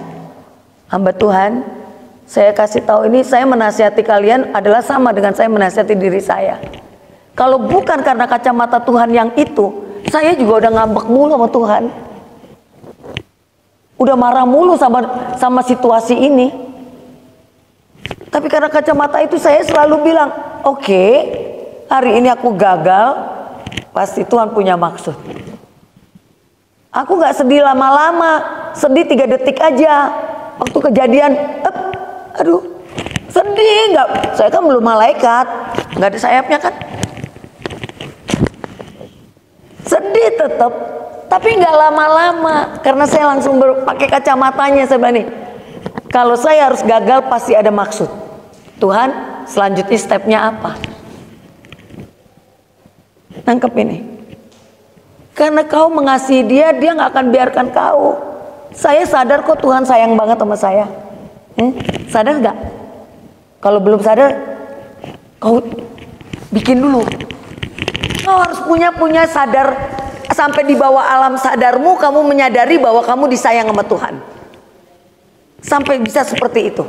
hamba Tuhan. Saya kasih tahu ini, saya menasihati kalian adalah sama dengan saya menasihati diri saya. Kalau bukan karena kacamata Tuhan yang itu, saya juga udah ngambek mulu sama Tuhan. Udah marah mulu sama situasi ini. Tapi karena kacamata itu saya selalu bilang, oke, hari ini aku gagal, pasti Tuhan punya maksud. Aku gak sedih lama-lama, sedih 3 detik aja. Waktu kejadian, aduh, sedih nggak? Saya kan belum malaikat, nggak ada sayapnya kan? Sedih tetap. Tapi nggak lama-lama, karena saya langsung pakai kacamatanya. Saya bilang nih, kalau saya harus gagal pasti ada maksud. Tuhan, selanjutnya stepnya apa? Nangkep ini. Karena kau mengasihi dia, dia nggak akan biarkan kau. Saya sadar kok Tuhan sayang banget sama saya. Sadar nggak? Kalau belum sadar, kau bikin dulu. Kau harus punya sadar. Sampai di bawah alam sadarmu kamu menyadari bahwa kamu disayang sama Tuhan. Sampai bisa seperti itu.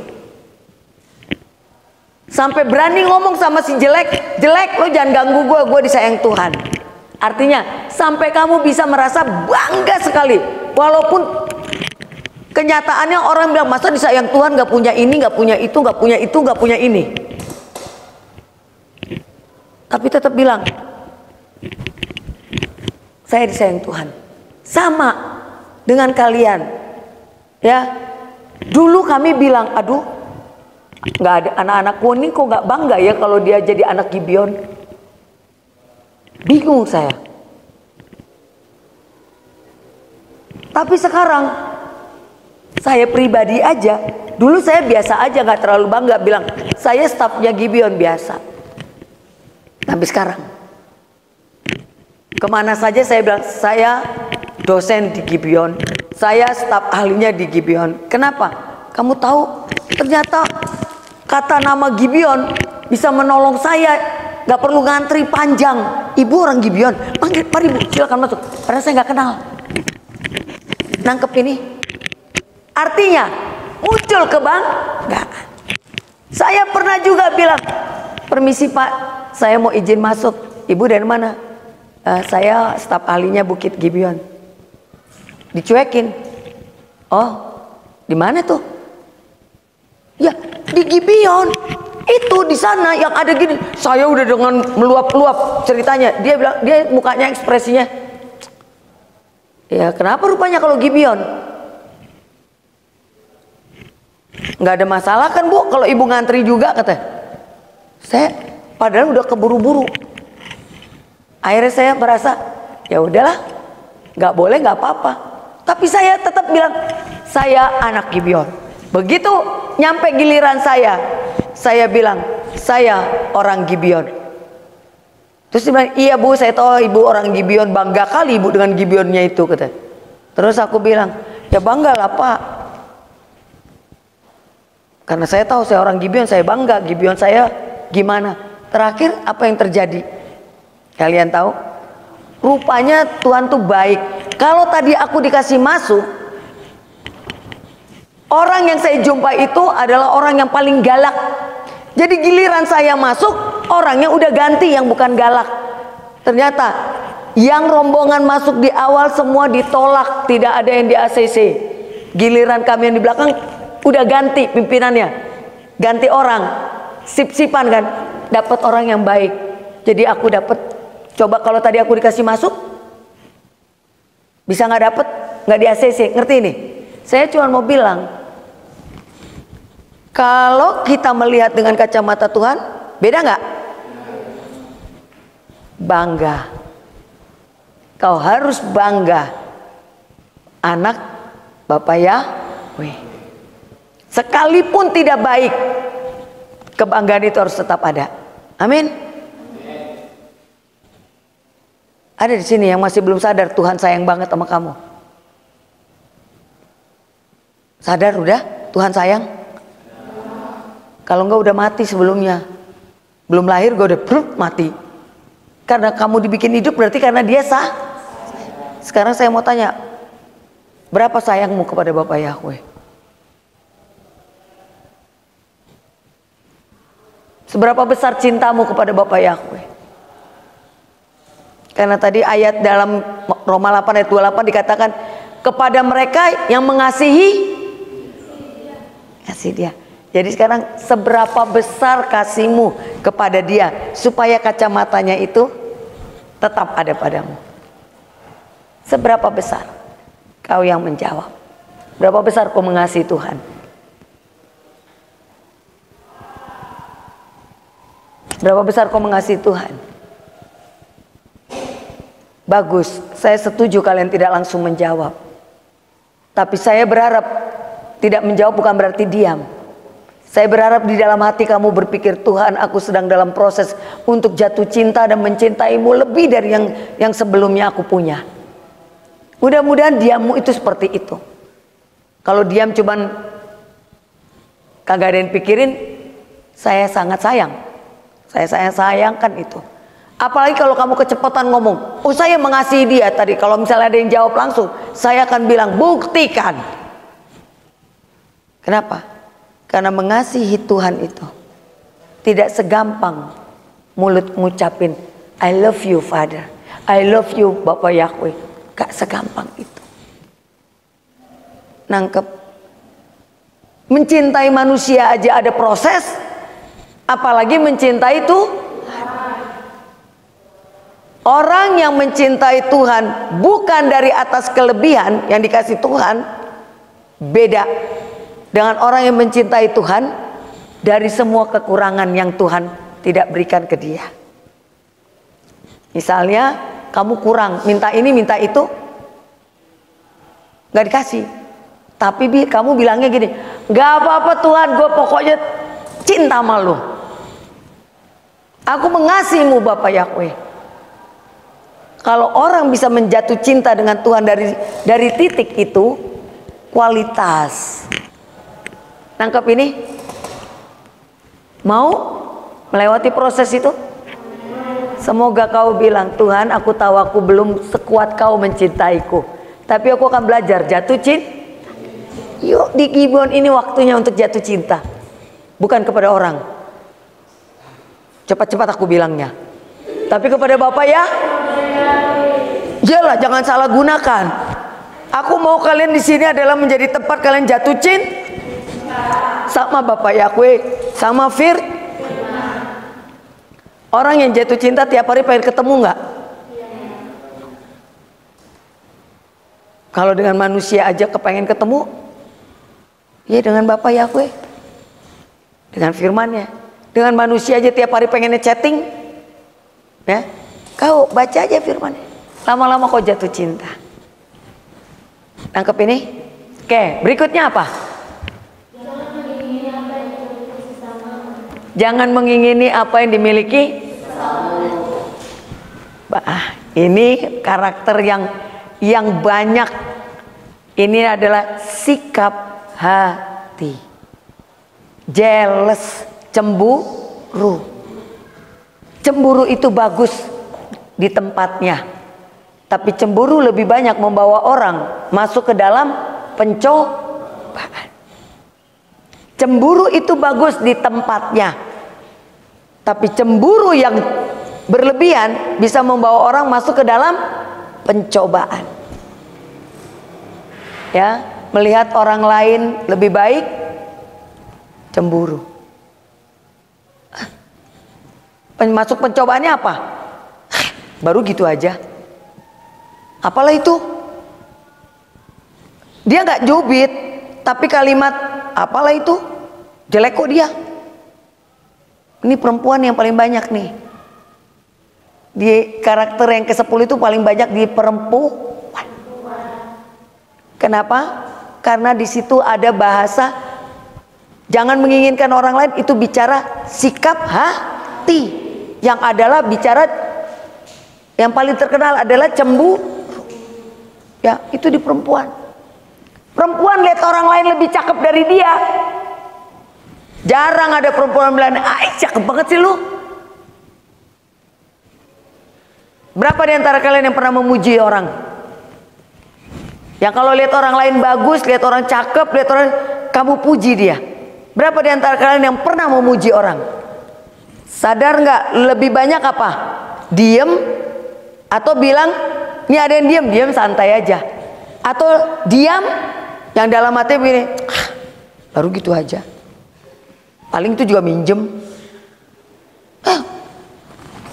Sampai berani ngomong sama si jelek, jelek lo jangan ganggu gue disayang Tuhan. Artinya sampai kamu bisa merasa bangga sekali. Walaupun kenyataannya orang bilang, masa disayang Tuhan gak punya ini, gak punya itu, gak punya itu, gak punya ini. Tapi tetap bilang, saya disayang Tuhan. Sama dengan kalian. Ya. Dulu kami bilang, aduh, nggak ada anak-anakku ini kok nggak bangga ya kalau dia jadi anak Gibeon. Bingung saya. Tapi sekarang saya pribadi aja, dulu saya biasa aja, nggak terlalu bangga bilang saya stafnya Gibeon biasa. Tapi sekarang kemana saja saya bilang saya dosen di Gibeon, saya staf ahlinya di Gibeon. Kenapa? Kamu tahu ternyata kata nama Gibeon bisa menolong saya, gak perlu ngantri panjang. Ibu orang Gibeon, panggil, mari Bu, silakan masuk. Padahal saya nggak kenal. Nangkep ini? Artinya muncul kebanggaan. Saya pernah juga bilang, permisi Pak, saya mau izin masuk. Ibu dari mana? Saya staf ahlinya Bukit Gibeon. Dicuekin. Oh, di mana tuh? Ya, di Gibeon. Itu di sana yang ada gini. Saya udah dengan meluap-luap ceritanya. Dia bilang, dia mukanya ekspresinya, ya kenapa rupanya kalau Gibeon? Nggak ada masalah kan Bu kalau ibu ngantri juga, kata. Saya padahal udah keburu-buru. Akhirnya saya merasa, ya udahlah, nggak boleh nggak apa-apa. Tapi saya tetap bilang, saya anak Gibeon. Begitu nyampe giliran saya bilang, saya orang Gibeon. Terus dia bilang, iya Bu, saya tahu ibu orang Gibeon, bangga kali ibu dengan Gibeonnya itu, kata. Terus aku bilang, ya bangga lah Pak, karena saya tahu saya orang Gibeon, saya bangga. Gibeon saya gimana? Terakhir apa yang terjadi? Kalian tahu? Rupanya Tuhan tuh baik. Kalau tadi aku dikasih masuk, orang yang saya jumpai itu adalah orang yang paling galak. Jadi giliran saya masuk, orangnya udah ganti yang bukan galak. Ternyata yang rombongan masuk di awal semua ditolak, tidak ada yang di ACC. Giliran kami yang di belakang udah ganti pimpinannya, ganti orang, sip-sipan kan, dapat orang yang baik. Jadi aku dapat. Coba kalau tadi aku dikasih masuk, bisa nggak dapat, nggak di ACC, ngerti ini? Saya cuma mau bilang, kalau kita melihat dengan kacamata Tuhan, beda nggak? Bangga. Kau harus bangga, anak Bapak Yahweh. Sekalipun tidak baik, kebanggaan itu harus tetap ada. Amin. Ada di sini yang masih belum sadar Tuhan sayang banget sama kamu. Sadar udah Tuhan sayang? Kalau enggak udah mati sebelumnya. Belum lahir gue udah mati. Karena kamu dibikin hidup berarti karena dia sah. Sekarang saya mau tanya, berapa sayangmu kepada Bapak Yahweh? Seberapa besar cintamu kepada Bapak Yahweh? Karena tadi ayat dalam Roma 8 ayat 28 dikatakan, kepada mereka yang mengasihi, kasih dia. Jadi sekarang seberapa besar kasihmu kepada dia supaya kacamatanya itu tetap ada padamu? Seberapa besar? Kau yang menjawab. Berapa besar kau mengasihi Tuhan? Berapa besar kau mengasihi Tuhan? Bagus, saya setuju kalian tidak langsung menjawab. Tapi saya berharap tidak menjawab bukan berarti diam. Saya berharap di dalam hati kamu berpikir, Tuhan, aku sedang dalam proses untuk jatuh cinta dan mencintaimu lebih dari yang sebelumnya aku punya. Mudah-mudahan diammu itu seperti itu. Kalau diam cuman kagak ada yang pikirin, saya sangat sayang. Saya sayangkan itu. Apalagi kalau kamu kecepatan ngomong, oh saya mengasihi dia tadi. Kalau misalnya ada yang jawab langsung, saya akan bilang buktikan. Kenapa? Karena mengasihi Tuhan itu tidak segampang mulut ngucapin I love you Father, I love you Bapak Yahweh. Gak segampang itu. Nangkep? Mencintai manusia aja ada proses, apalagi mencintai Tuhan. Orang yang mencintai Tuhan bukan dari atas kelebihan yang dikasih Tuhan, beda dengan orang yang mencintai Tuhan dari semua kekurangan yang Tuhan tidak berikan ke dia. Misalnya kamu kurang, minta ini minta itu, gak dikasih. Tapi kamu bilangnya gini, gak apa-apa Tuhan, gue pokoknya cinta sama lu. Aku mengasihimu Bapak Yahweh. Kalau orang bisa menjatuh cinta dengan Tuhan dari titik itu, kualitas. Nangkep ini? Mau melewati proses itu? Semoga kau bilang, Tuhan, aku tahu aku belum sekuat kau mencintaiku, tapi aku akan belajar jatuh cinta. Yuk di Gibeon ini waktunya untuk jatuh cinta, bukan kepada orang. Cepat-cepat aku bilangnya, tapi kepada Bapak ya. Jelas, jangan salah gunakan. Aku mau kalian di sini adalah menjadi tempat kalian jatuh cinta sama Bapak Yahweh, sama Orang yang jatuh cinta tiap hari pengen ketemu nggak? Kalau dengan manusia aja kepengen ketemu, ya dengan Bapak Yahweh, dengan firman-Nya. Dengan manusia aja tiap hari pengennya chatting, ya. Kau baca aja firman-Nya, lama-lama kau jatuh cinta. Tangkap ini? Oke, berikutnya apa? Jangan mengingini apa yang dimiliki. Ini karakter yang banyak. Ini adalah sikap hati. Jealous, cemburu. Cemburu itu bagus di tempatnya, tapi cemburu lebih banyak membawa orang masuk ke dalam pencobaan. Cemburu itu bagus di tempatnya, tapi cemburu yang berlebihan bisa membawa orang masuk ke dalam pencobaan. Ya, melihat orang lain lebih baik, cemburu. Masuk pencobaannya apa? Baru gitu aja. Apalah itu? Dia nggak jubit, tapi kalimat apalah itu? Jelek kok dia. Ini perempuan yang paling banyak nih. Di karakter yang ke-10 itu paling banyak di perempuan. Kenapa? Karena di situ ada bahasa jangan menginginkan orang lain, itu bicara sikap hati. Yang adalah bicara yang paling terkenal adalah cemburu. Ya, itu di perempuan. Perempuan lihat orang lain lebih cakep dari dia. Jarang ada perempuan bilang, "Ai, cakep banget sih lu." Berapa di antara kalian yang pernah memuji orang? Yang kalau lihat orang lain bagus, lihat orang cakep, lihat orang, kamu puji dia. Berapa di antara kalian yang pernah memuji orang? Sadar nggak? Lebih banyak apa? Diem atau bilang, ini ada yang diam santai aja. Atau diam yang dalam hati begini, baru gitu aja. Paling itu juga minjem.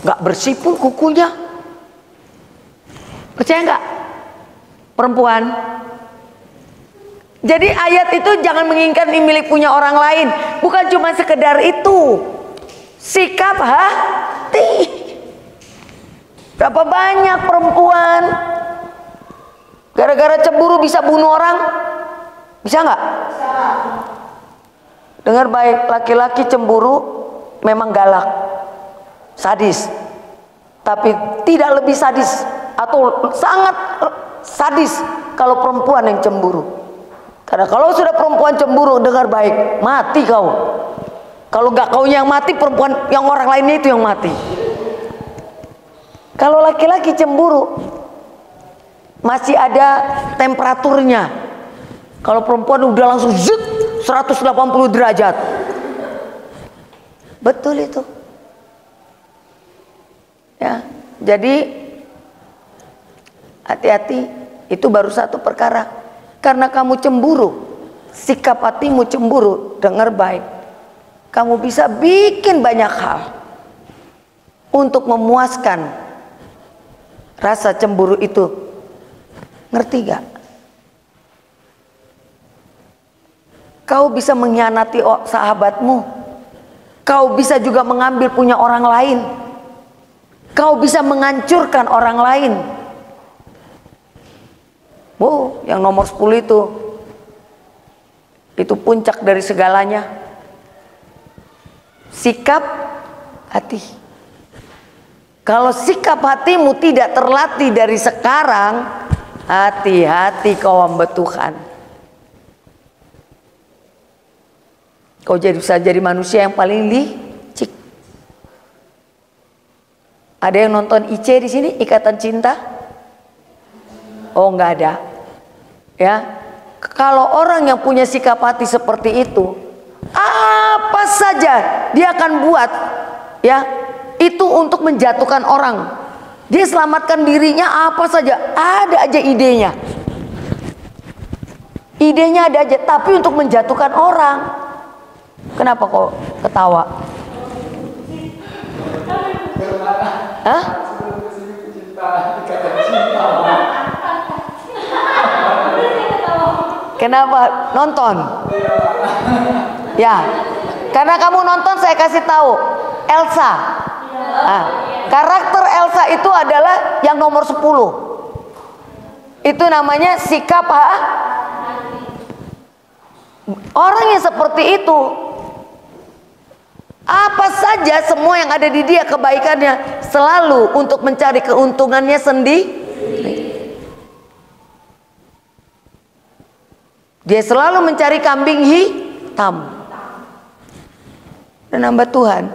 Nggak bersih pun kukunya. Percaya nggak? Perempuan. Jadi ayat itu jangan menginginkan ini milik punya orang lain. Bukan cuma sekedar itu. Sikap hati. Berapa banyak perempuan gara-gara cemburu bisa bunuh orang? Bisa nggak? Bisa. Dengar baik, laki-laki cemburu memang galak, sadis, tapi tidak lebih sadis atau sangat sadis kalau perempuan yang cemburu. Karena kalau sudah perempuan cemburu, dengar baik, mati kau. Kalau nggak kau yang mati, perempuan yang orang lainnya itu yang mati. Kalau laki-laki cemburu masih ada temperaturnya. Kalau perempuan udah langsung 180 derajat. Betul itu. Ya, jadi hati-hati, itu baru satu perkara. Karena kamu cemburu, sikap hatimu cemburu, dengar baik. Kamu bisa bikin banyak hal untuk memuaskan rasa cemburu itu. Ngerti gak? Kau bisa mengkhianati sahabatmu. Kau bisa juga mengambil punya orang lain. Kau bisa menghancurkan orang lain. Oh, yang nomor 10 itu puncak dari segalanya. Sikap hati. Kalau sikap hatimu tidak terlatih dari sekarang, hati-hati kau hamba Tuhan. Kau bisa jadi manusia yang paling licik. Ada yang nonton IC di sini, Ikatan Cinta? Oh, nggak ada. Ya, kalau orang yang punya sikap hati seperti itu, apa saja dia akan buat, ya, itu untuk menjatuhkan orang. Dia selamatkan dirinya apa saja, ada aja idenya. Idenya ada aja, tapi untuk menjatuhkan orang. Kenapa kok ketawa? Hah? Kenapa nonton? Ya, karena kamu nonton saya kasih tahu. Elsa, karakter Elsa itu adalah yang nomor 10. Itu namanya sikap orang yang seperti itu. Apa saja semua yang ada di dia kebaikannya selalu untuk mencari keuntungannya sendiri. Dia selalu mencari kambing hitam. Dan hamba Tuhan,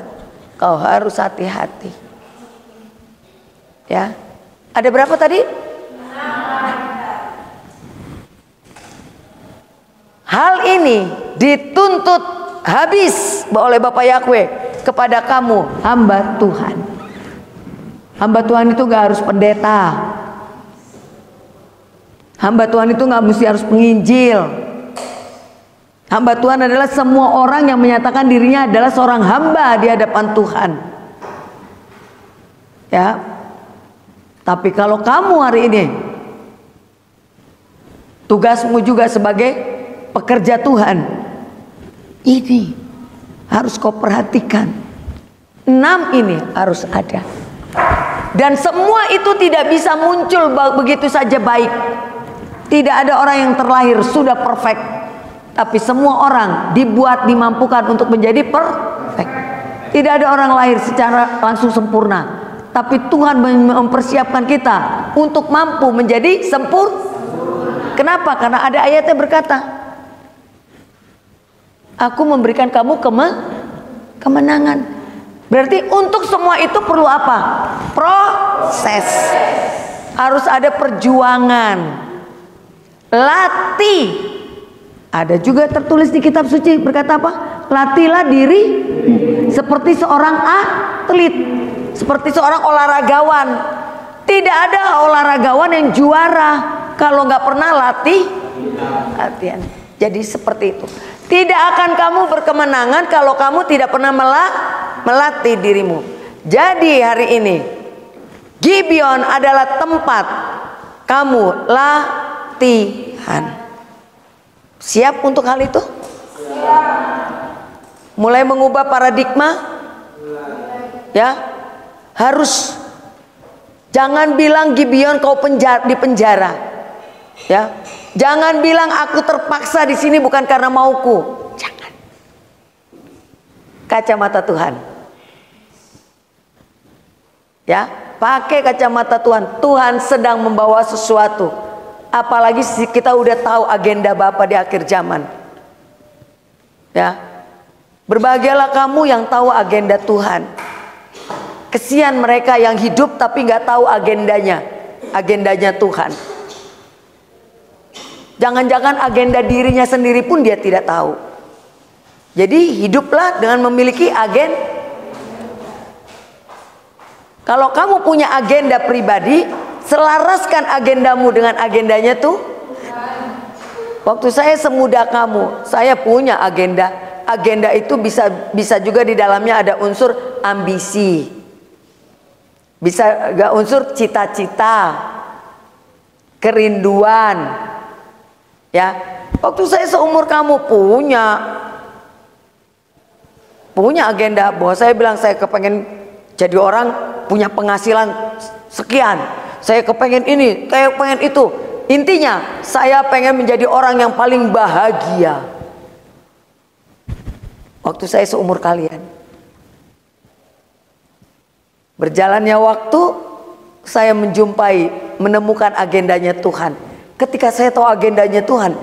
kau harus hati-hati. Ya. Ada berapa tadi? Hal ini dituntut habis oleh Bapak Yahweh kepada kamu, hamba Tuhan. Hamba Tuhan itu gak harus pendeta. Hamba Tuhan itu gak mesti harus penginjil. Hamba Tuhan adalah semua orang yang menyatakan dirinya adalah seorang hamba di hadapan Tuhan. Ya. Tapi kalau kamu hari ini tugasmu juga sebagai pekerja Tuhan, ini harus kau perhatikan. 6 ini harus ada. Dan semua itu tidak bisa muncul begitu saja baik. Tidak ada orang yang terlahir sudah perfect. Tapi semua orang dibuat, dimampukan untuk menjadi perfect. Tidak ada orang lahir secara langsung sempurna. Tapi Tuhan mempersiapkan kita untuk mampu menjadi sempurna. Kenapa? Karena ada ayatnya berkata, aku memberikan kamu kemenangan. Berarti untuk semua itu perlu apa? Proses. Harus ada perjuangan. Latih. Ada juga tertulis di kitab suci berkata apa? Latihlah diri seperti seorang atlet, seperti seorang olahragawan. Tidak ada olahragawan yang juara kalau nggak pernah latihan. Jadi seperti itu. Tidak akan kamu berkemenangan kalau kamu tidak pernah melatih dirimu. Jadi hari ini Gibeon adalah tempat kamu latihan. Siap untuk hal itu? Mulai mengubah paradigma? Ya, harus. Jangan bilang Gibeon kau di penjara. Ya, jangan bilang aku terpaksa di sini bukan karena mauku. Jangan. Kacamata Tuhan. Ya, pakai kacamata Tuhan. Tuhan sedang membawa sesuatu. Apalagi kita udah tahu agenda Bapa di akhir zaman. Ya, berbahagialah kamu yang tahu agenda Tuhan. Kesian mereka yang hidup tapi nggak tahu agendanya Tuhan. Jangan-jangan agenda dirinya sendiri pun dia tidak tahu. Jadi hiduplah dengan memiliki agenda. Kalau kamu punya agenda pribadi, selaraskan agendamu dengan agendanya tuh. Waktu saya semuda kamu, saya punya agenda. Agenda itu bisa juga di dalamnya ada unsur ambisi. Bisa gak unsur cita-cita, kerinduan. Ya, waktu saya seumur kamu punya agenda bahwa saya bilang saya kepengen jadi orang punya penghasilan sekian. Saya kepengen ini, saya pengen itu. Intinya saya pengen menjadi orang yang paling bahagia. Waktu saya seumur kalian. Berjalannya waktu, saya menemukan agendanya Tuhan. Ketika saya tahu agendanya Tuhan,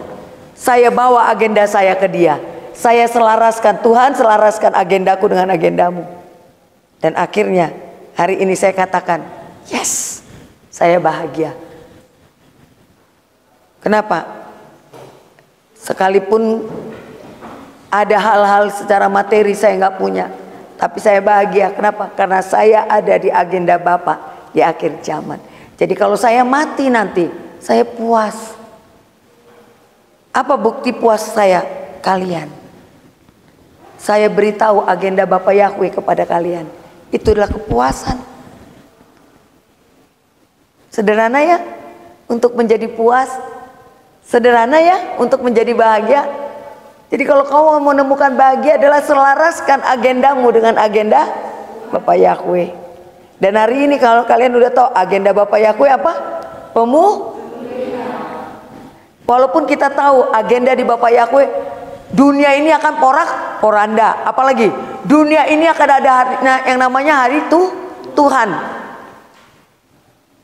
saya bawa agenda saya ke dia. Saya selaraskan, Tuhan selaraskan agendaku dengan agendamu. Dan akhirnya hari ini saya katakan, yes, saya bahagia. Kenapa? Sekalipun ada hal-hal secara materi saya nggak punya, tapi saya bahagia. Kenapa? Karena saya ada di agenda Bapa di akhir zaman. Jadi kalau saya mati nanti, saya puas. Apa bukti puas saya? Kalian. Saya beritahu agenda Bapa Yahweh kepada kalian. Itu adalah kepuasan. Sederhana ya, untuk menjadi puas. Sederhana ya, untuk menjadi bahagia. Jadi kalau kamu menemukan bahagia adalah selaraskan agendamu dengan agenda Bapa Yahweh. Dan hari ini kalau kalian udah tahu agenda Bapa Yahweh apa? Walaupun kita tahu agenda di Bapa Yahweh, dunia ini akan porak-poranda. Apalagi dunia ini akan ada yang namanya hari Tuhan.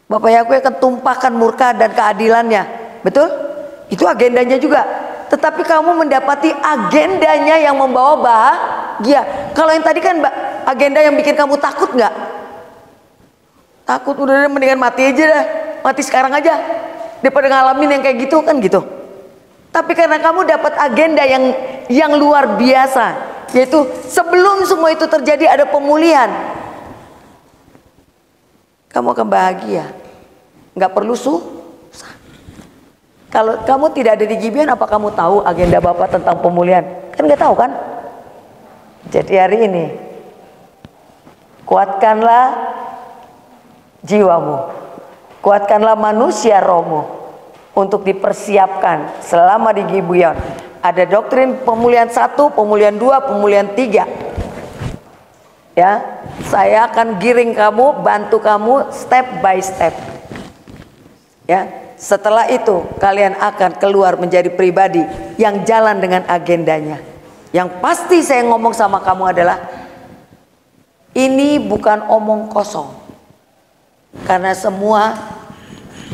Bapa Yahweh akan tumpahkan murka dan keadilannya. Betul? Itu agendanya juga. Tetapi kamu mendapati agendanya yang membawa bahagia. Kalau yang tadi kan agenda yang bikin kamu takut nggak? Takut, udah mendingan mati aja dah. Mati sekarang aja daripada ngalamin yang kayak gitu kan gitu. Tapi karena kamu dapat agenda yang luar biasa, yaitu sebelum semua itu terjadi ada pemulihan, kamu akan bahagia. Nggak perlu susah. Kalau kamu tidak ada di Gibeon, apa kamu tahu agenda Bapak tentang pemulihan? Kan nggak tahu kan? Jadi hari ini kuatkanlah jiwamu, kuatkanlah manusia rohmu untuk dipersiapkan selama di Gibeon. Ada doktrin pemulihan 1, pemulihan 2, pemulihan 3. Ya, saya akan giring kamu, bantu kamu step by step. Ya, setelah itu kalian akan keluar menjadi pribadi yang jalan dengan agendanya. Yang pasti saya ngomong sama kamu adalah ini bukan omong kosong. Karena semua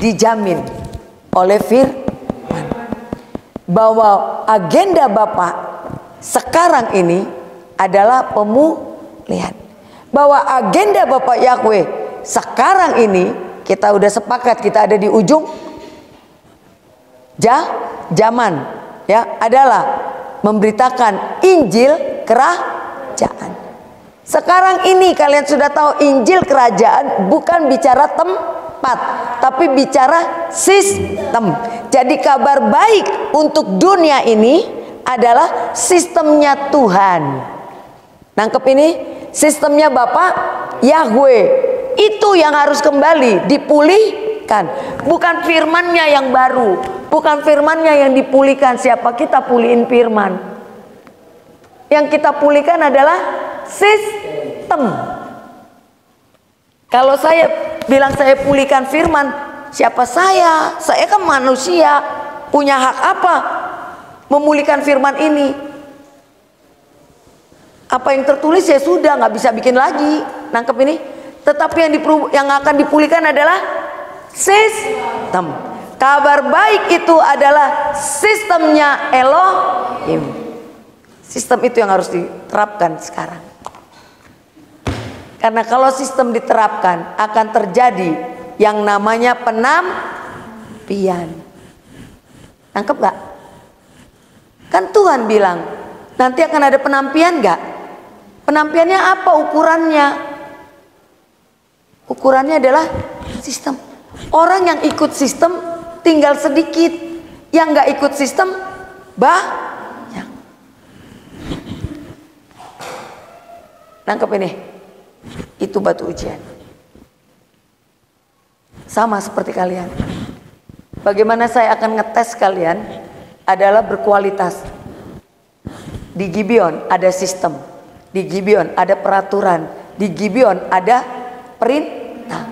dijamin oleh firman bahwa agenda Bapa sekarang ini adalah pemulihan. Bahwa agenda Bapa Yahweh sekarang ini kita udah sepakat, kita ada di ujung zaman ya, adalah memberitakan Injil kerajaan. Sekarang ini kalian sudah tahu Injil kerajaan bukan bicara tempat, tapi bicara sistem. Jadi kabar baik untuk dunia ini adalah sistemnya Tuhan. Nangkep ini? Sistemnya Bapak Yahweh. Itu yang harus kembali dipulihkan. Bukan firmannya yang baru, bukan firmannya yang dipulihkan. Siapa kita pulihin firman? Yang kita pulihkan adalah sistem. Kalau saya bilang saya pulihkan firman, siapa saya? Saya kan manusia, punya hak apa memulihkan firman ini? Apa yang tertulis ya sudah, nggak bisa bikin lagi. Nangkep ini? Tetapi yang akan dipulihkan adalah sistem. Kabar baik itu adalah sistemnya Elohim. Sistem itu yang harus diterapkan sekarang. Karena kalau sistem diterapkan akan terjadi yang namanya penampian. Nangkep gak? Kan Tuhan bilang nanti akan ada penampian gak? Penampiannya apa ukurannya? Ukurannya adalah sistem. Orang yang ikut sistem tinggal sedikit, yang gak ikut sistem banyak. Nangkep ini? Itu batu ujian. Sama seperti kalian. Bagaimana saya akan ngetes kalian adalah berkualitas. Di Gibeon ada sistem, di Gibeon ada peraturan, di Gibeon ada perintah.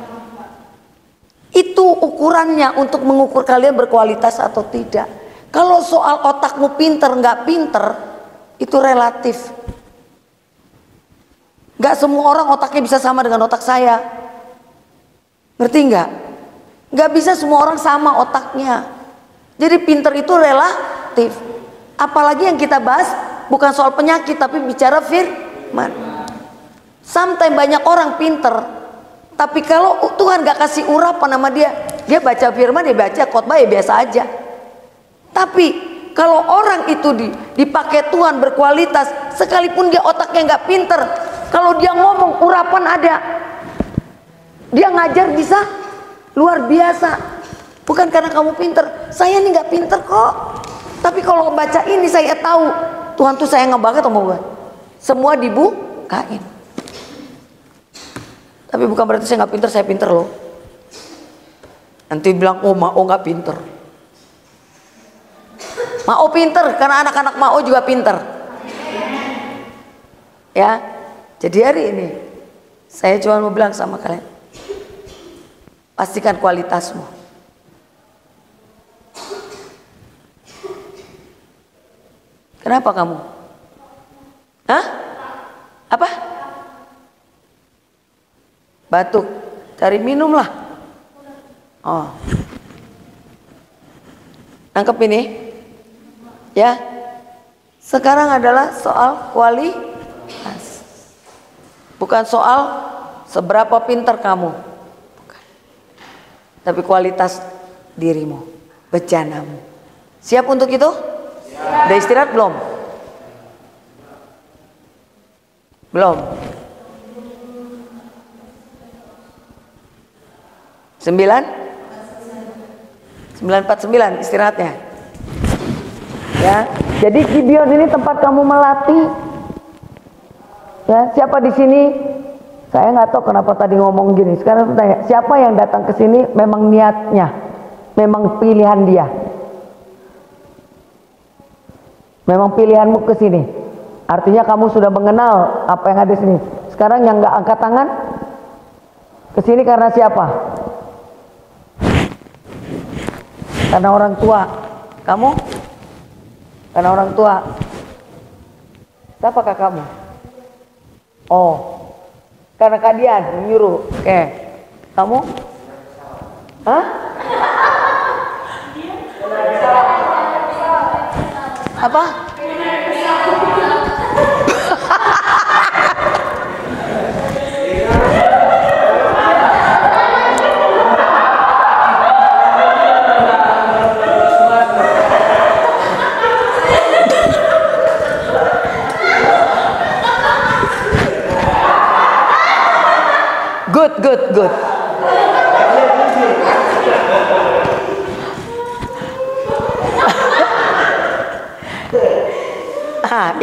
Itu ukurannya untuk mengukur kalian berkualitas atau tidak. Kalau soal otakmu pinter nggak pinter, itu relatif. Nggak semua orang otaknya bisa sama dengan otak saya. Ngerti nggak? Nggak bisa semua orang sama otaknya. Jadi pinter itu relatif. Apalagi yang kita bahas bukan soal penyakit, tapi bicara firman. Sometimes banyak orang pinter, tapi kalau Tuhan gak kasih urapan sama dia baca firman, dia baca khotbah ya biasa aja. Tapi kalau orang itu dipakai Tuhan berkualitas, sekalipun dia otaknya gak pinter, kalau dia ngomong urapan ada, dia ngajar bisa luar biasa. Bukan karena kamu pinter, saya ini gak pinter kok. Tapi kalau baca ini saya tahu Tuhan tuh sayang banget sama gue. Semua dibukain. Tapi bukan berarti saya nggak pinter, saya pinter loh. Nanti bilang, oh Mao nggak pinter. Mao pinter, karena anak-anak Mao juga pinter. Ya, jadi hari ini saya cuma mau bilang sama kalian, pastikan kualitasmu. Kenapa kamu? Hah? Apa? Batuk. Cari minum lah. Oh. Nangkep ini? Ya. Sekarang adalah soal kualitas. Bukan soal seberapa pintar kamu. Bukan. Tapi kualitas dirimu, bejanamu. Siap untuk itu? Udah istirahat belum? Belum. 9:49 istirahatnya. Ya, jadi Gibeon ini tempat kamu melatih. Ya, siapa di sini? Saya nggak tahu kenapa tadi ngomong gini. Sekarang saya tanya, siapa yang datang ke sini memang niatnya, memang pilihan dia? Memang pilihanmu ke sini. Artinya kamu sudah mengenal apa yang ada di sini. Sekarang yang nggak angkat tangan ke sini karena siapa? Karena orang tua. Kamu? Karena orang tua. Siapakah kamu? Oh, karena kalian menyuruh. Oke. Kamu? Hah? Apa? Good.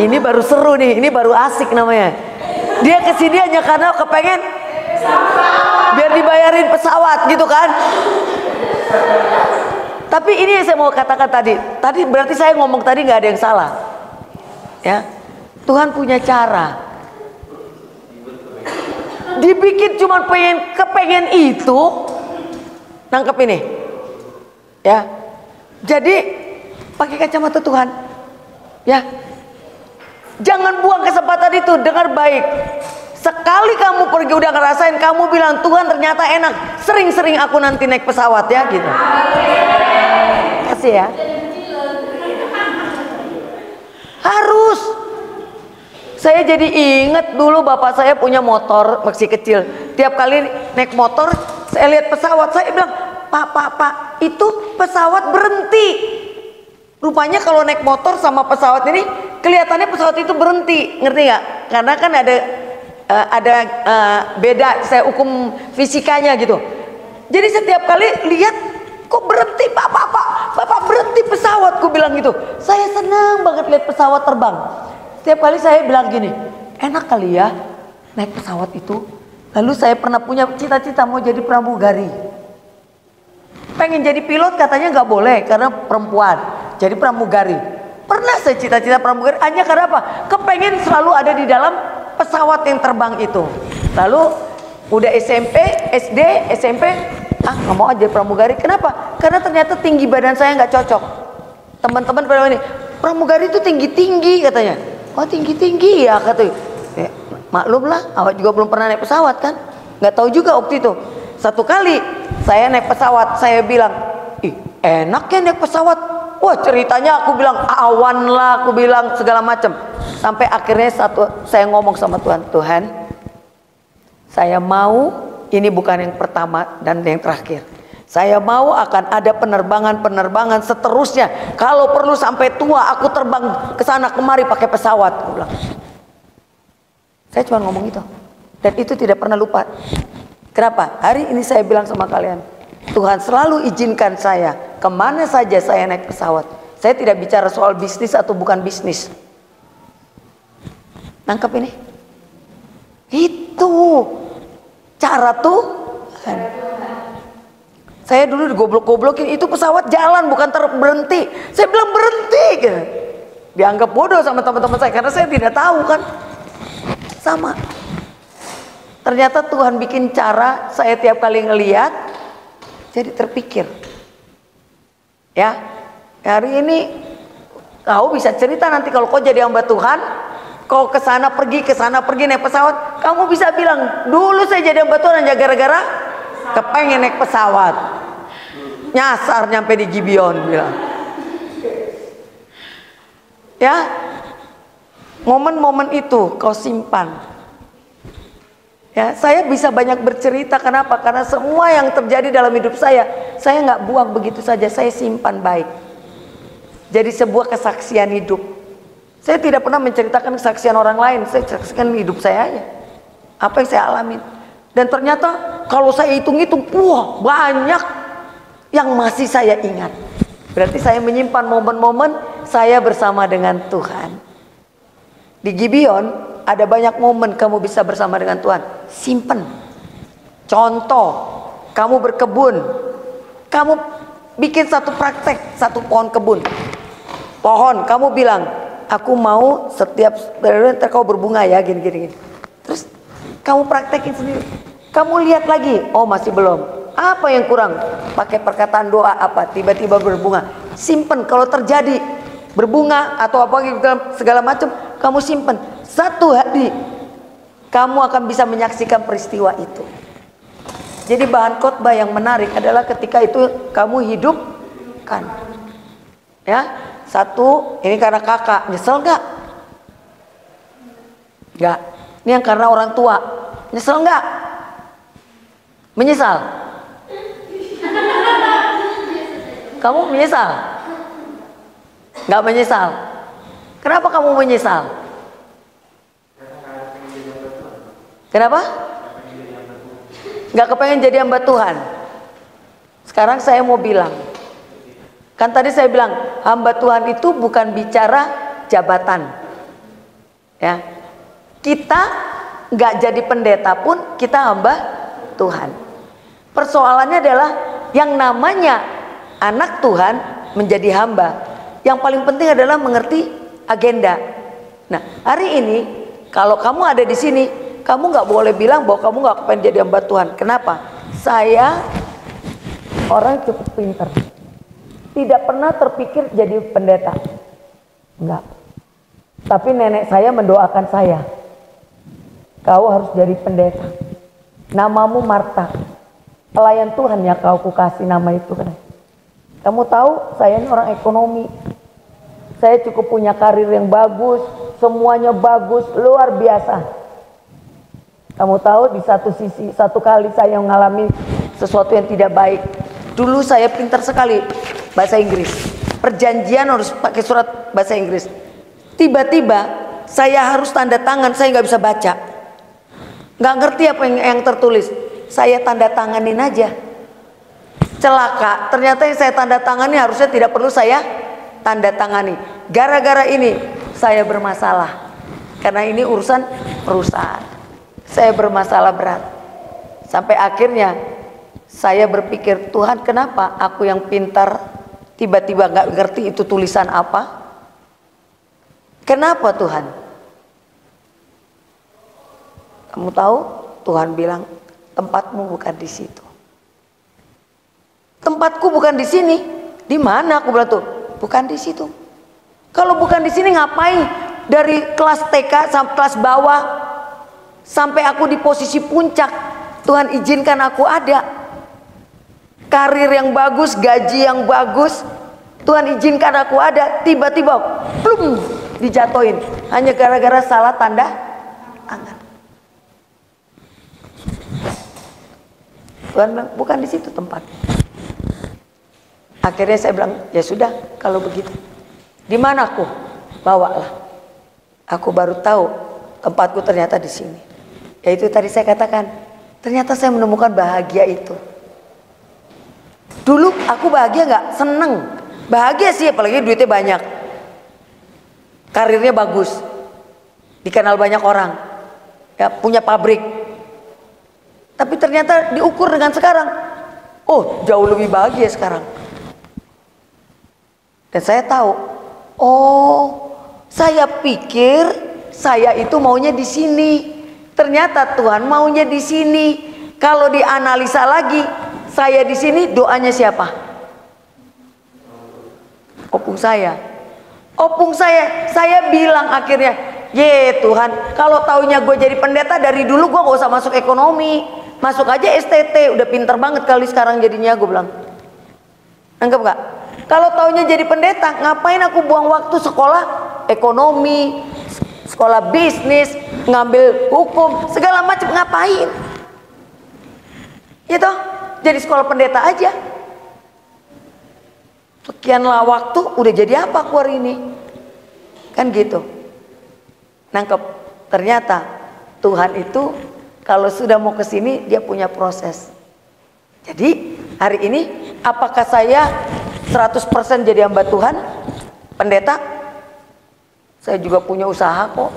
Ini baru seru nih, ini baru asik namanya. Dia kesini hanya karena kepengen biar dibayarin pesawat gitu kan. Tapi ini yang saya mau katakan tadi. Tadi berarti saya ngomong tadi nggak ada yang salah. Ya, Tuhan punya cara. Dibikin cuma kepengen itu, nangkep ini. Ya, jadi pakai kacamata Tuhan. Ya. Jangan buang kesempatan itu, dengar baik. Sekali kamu pergi udah ngerasain, kamu bilang Tuhan ternyata enak. Sering-sering aku nanti naik pesawat ya gitu. Kasih ya. Harus. Saya jadi inget dulu bapak saya punya motor masih kecil. Tiap kali naik motor, saya lihat pesawat, saya bilang, Pak, itu pesawat berhenti. Rupanya kalau naik motor sama pesawat ini kelihatannya pesawat itu berhenti, ngerti nggak? Karena kan ada beda saya hukum fisikanya gitu. Jadi setiap kali lihat kok berhenti, bapak berhenti pesawat, ku bilang gitu. Saya senang banget lihat pesawat terbang. Setiap kali saya bilang gini, enak kali ya naik pesawat itu. Lalu saya pernah punya cita-cita mau jadi pramugari. Pengen jadi pilot katanya nggak boleh karena perempuan. Jadi pramugari. Pernah saya cita-cita pramugari hanya karena apa? Kepengen selalu ada di dalam pesawat yang terbang itu. Lalu udah SMP, SD, SMP, nggak mau aja pramugari. Kenapa? Karena ternyata tinggi badan saya nggak cocok. Teman-teman pada ini, pramugari itu tinggi-tinggi katanya. Oh tinggi-tinggi ya katanya. Maklum lah, awak juga belum pernah naik pesawat kan? Nggak tahu juga waktu itu. Satu kali saya naik pesawat, saya bilang, ih enak ya naik pesawat. Wah ceritanya aku bilang awan lah, aku bilang segala macam. Sampai akhirnya saya ngomong sama Tuhan, Tuhan, saya mau ini bukan yang pertama dan yang terakhir. Saya mau akan ada penerbangan seterusnya. Kalau perlu sampai tua aku terbang ke sana kemari pakai pesawat. Aku bilang. Saya cuma ngomong itu. Dan itu tidak pernah lupa. Kenapa? Hari ini saya bilang sama kalian, Tuhan selalu izinkan saya kemana saja saya naik pesawat. Saya tidak bicara soal bisnis atau bukan bisnis. Nangkep ini? Itu cara Tuhan. Saya dulu digoblok-goblokin, itu pesawat jalan bukan berhenti. Saya bilang berhenti gitu. Dianggap bodoh sama teman-teman saya karena saya tidak tahu kan. Sama. Ternyata Tuhan bikin cara saya tiap kali ngeliat jadi terpikir. Ya, hari ini kau bisa cerita nanti kalau kau jadi hamba Tuhan, kau ke sana pergi naik pesawat, kamu bisa bilang, dulu saya jadi hamba Tuhan hanya gara-gara kepengen naik pesawat. Nyasar nyampe di Gibeon bilang. Ya, momen-momen itu kau simpan. Ya, saya bisa banyak bercerita. Kenapa? Karena semua yang terjadi dalam hidup saya nggak buang begitu saja, saya simpan baik. Jadi sebuah kesaksian hidup. Saya tidak pernah menceritakan kesaksian orang lain, saya saksikan hidup saya aja. Apa yang saya alamin. Dan ternyata kalau saya hitung-hitung, wah banyak yang masih saya ingat. Berarti saya menyimpan momen-momen saya bersama dengan Tuhan. Di Gibeon ada banyak momen kamu bisa bersama dengan Tuhan. Simpen. Contoh, kamu berkebun, kamu bikin satu praktek, satu pohon kebun. Pohon, kamu bilang, aku mau setiap periode kau berbunga ya, gini. Terus kamu praktekin sendiri. Kamu lihat lagi, oh masih belum. Apa yang kurang? Pakai perkataan doa apa? Tiba-tiba berbunga. Simpen. Kalau terjadi berbunga atau apa segala macam, kamu simpen. Satu hari kamu akan bisa menyaksikan peristiwa itu. Jadi bahan khotbah yang menarik adalah ketika itu kamu hidupkan. Ya, satu, ini karena kakak, nyesel nggak? Nggak. Ini yang karena orang tua, nyesel nggak? Menyesal? Kamu menyesal? Nggak menyesal? Kenapa kamu menyesal? Kenapa? Nggak kepengen jadi hamba Tuhan. Sekarang saya mau bilang, kan tadi saya bilang hamba Tuhan itu bukan bicara jabatan. Ya, kita nggak jadi pendeta pun kita hamba Tuhan. Persoalannya adalah yang namanya anak Tuhan menjadi hamba. Yang paling penting adalah mengerti agenda. Nah, hari ini kalau kamu ada di sini, kamu nggak boleh bilang bahwa kamu nggak pengen jadi hamba Tuhan. Kenapa? Saya orang cukup pintar, tidak pernah terpikir jadi pendeta, enggak. Tapi nenek saya mendoakan saya, kau harus jadi pendeta. Namamu Marta, pelayan Tuhan yang kau kukasih nama itu kan. Kamu tahu saya ini orang ekonomi, saya cukup punya karir yang bagus, semuanya bagus, luar biasa. Kamu tahu di satu sisi, satu kali saya mengalami sesuatu yang tidak baik. Dulu saya pintar sekali bahasa Inggris. Perjanjian harus pakai surat bahasa Inggris. Tiba-tiba saya harus tanda tangan, saya nggak bisa baca. Nggak ngerti apa yang tertulis. Saya tanda tanganin aja. Celaka, ternyata yang saya tanda tangani harusnya tidak perlu saya tanda tangani. Gara-gara ini saya bermasalah. Karena ini urusan perusahaan. Saya bermasalah berat. Sampai akhirnya saya berpikir, Tuhan kenapa aku yang pintar tiba-tiba gak ngerti itu tulisan apa? Kenapa Tuhan? Kamu tahu Tuhan bilang tempatmu bukan di situ. Tempatku bukan di sini. Di mana aku bilang tuh? Bukan di situ. Kalau bukan di sini ngapain dari kelas TK sampai kelas bawah sampai aku di posisi puncak? Tuhan izinkan aku ada karir yang bagus, gaji yang bagus. Tuhan izinkan aku ada, tiba-tiba plum dijatuhin hanya gara-gara salah tanda tangan. Tuhan bilang bukan di situ tempat. Akhirnya saya bilang ya sudah kalau begitu. Di mana aku? Bawalah. Aku baru tahu tempatku ternyata di sini. Yaitu tadi saya katakan, ternyata saya menemukan bahagia itu. Dulu aku bahagia nggak? Seneng. Bahagia sih, apalagi duitnya banyak, karirnya bagus, dikenal banyak orang, ya punya pabrik. Tapi ternyata diukur dengan sekarang, oh jauh lebih bahagia sekarang. Dan saya tahu, oh saya pikir saya itu maunya di sini, ternyata Tuhan maunya di sini. Kalau dianalisa lagi, saya di sini doanya siapa? Opung saya. Opung saya bilang akhirnya, ye Tuhan, kalau taunya gue jadi pendeta dari dulu gue gak usah masuk ekonomi, masuk aja STT, udah pinter banget kali sekarang jadinya, gue bilang. Anggap gak? Kalau taunya jadi pendeta, ngapain aku buang waktu sekolah ekonomi, sekolah bisnis, ngambil hukum, segala macam, ngapain? Gitu, jadi sekolah pendeta aja. Sekianlah waktu, udah jadi apa aku hari ini? Kan gitu. Nangkep. Ternyata Tuhan itu kalau sudah mau ke sini dia punya proses. Jadi hari ini apakah saya 100% jadi hamba Tuhan? Pendeta? Saya juga punya usaha kok.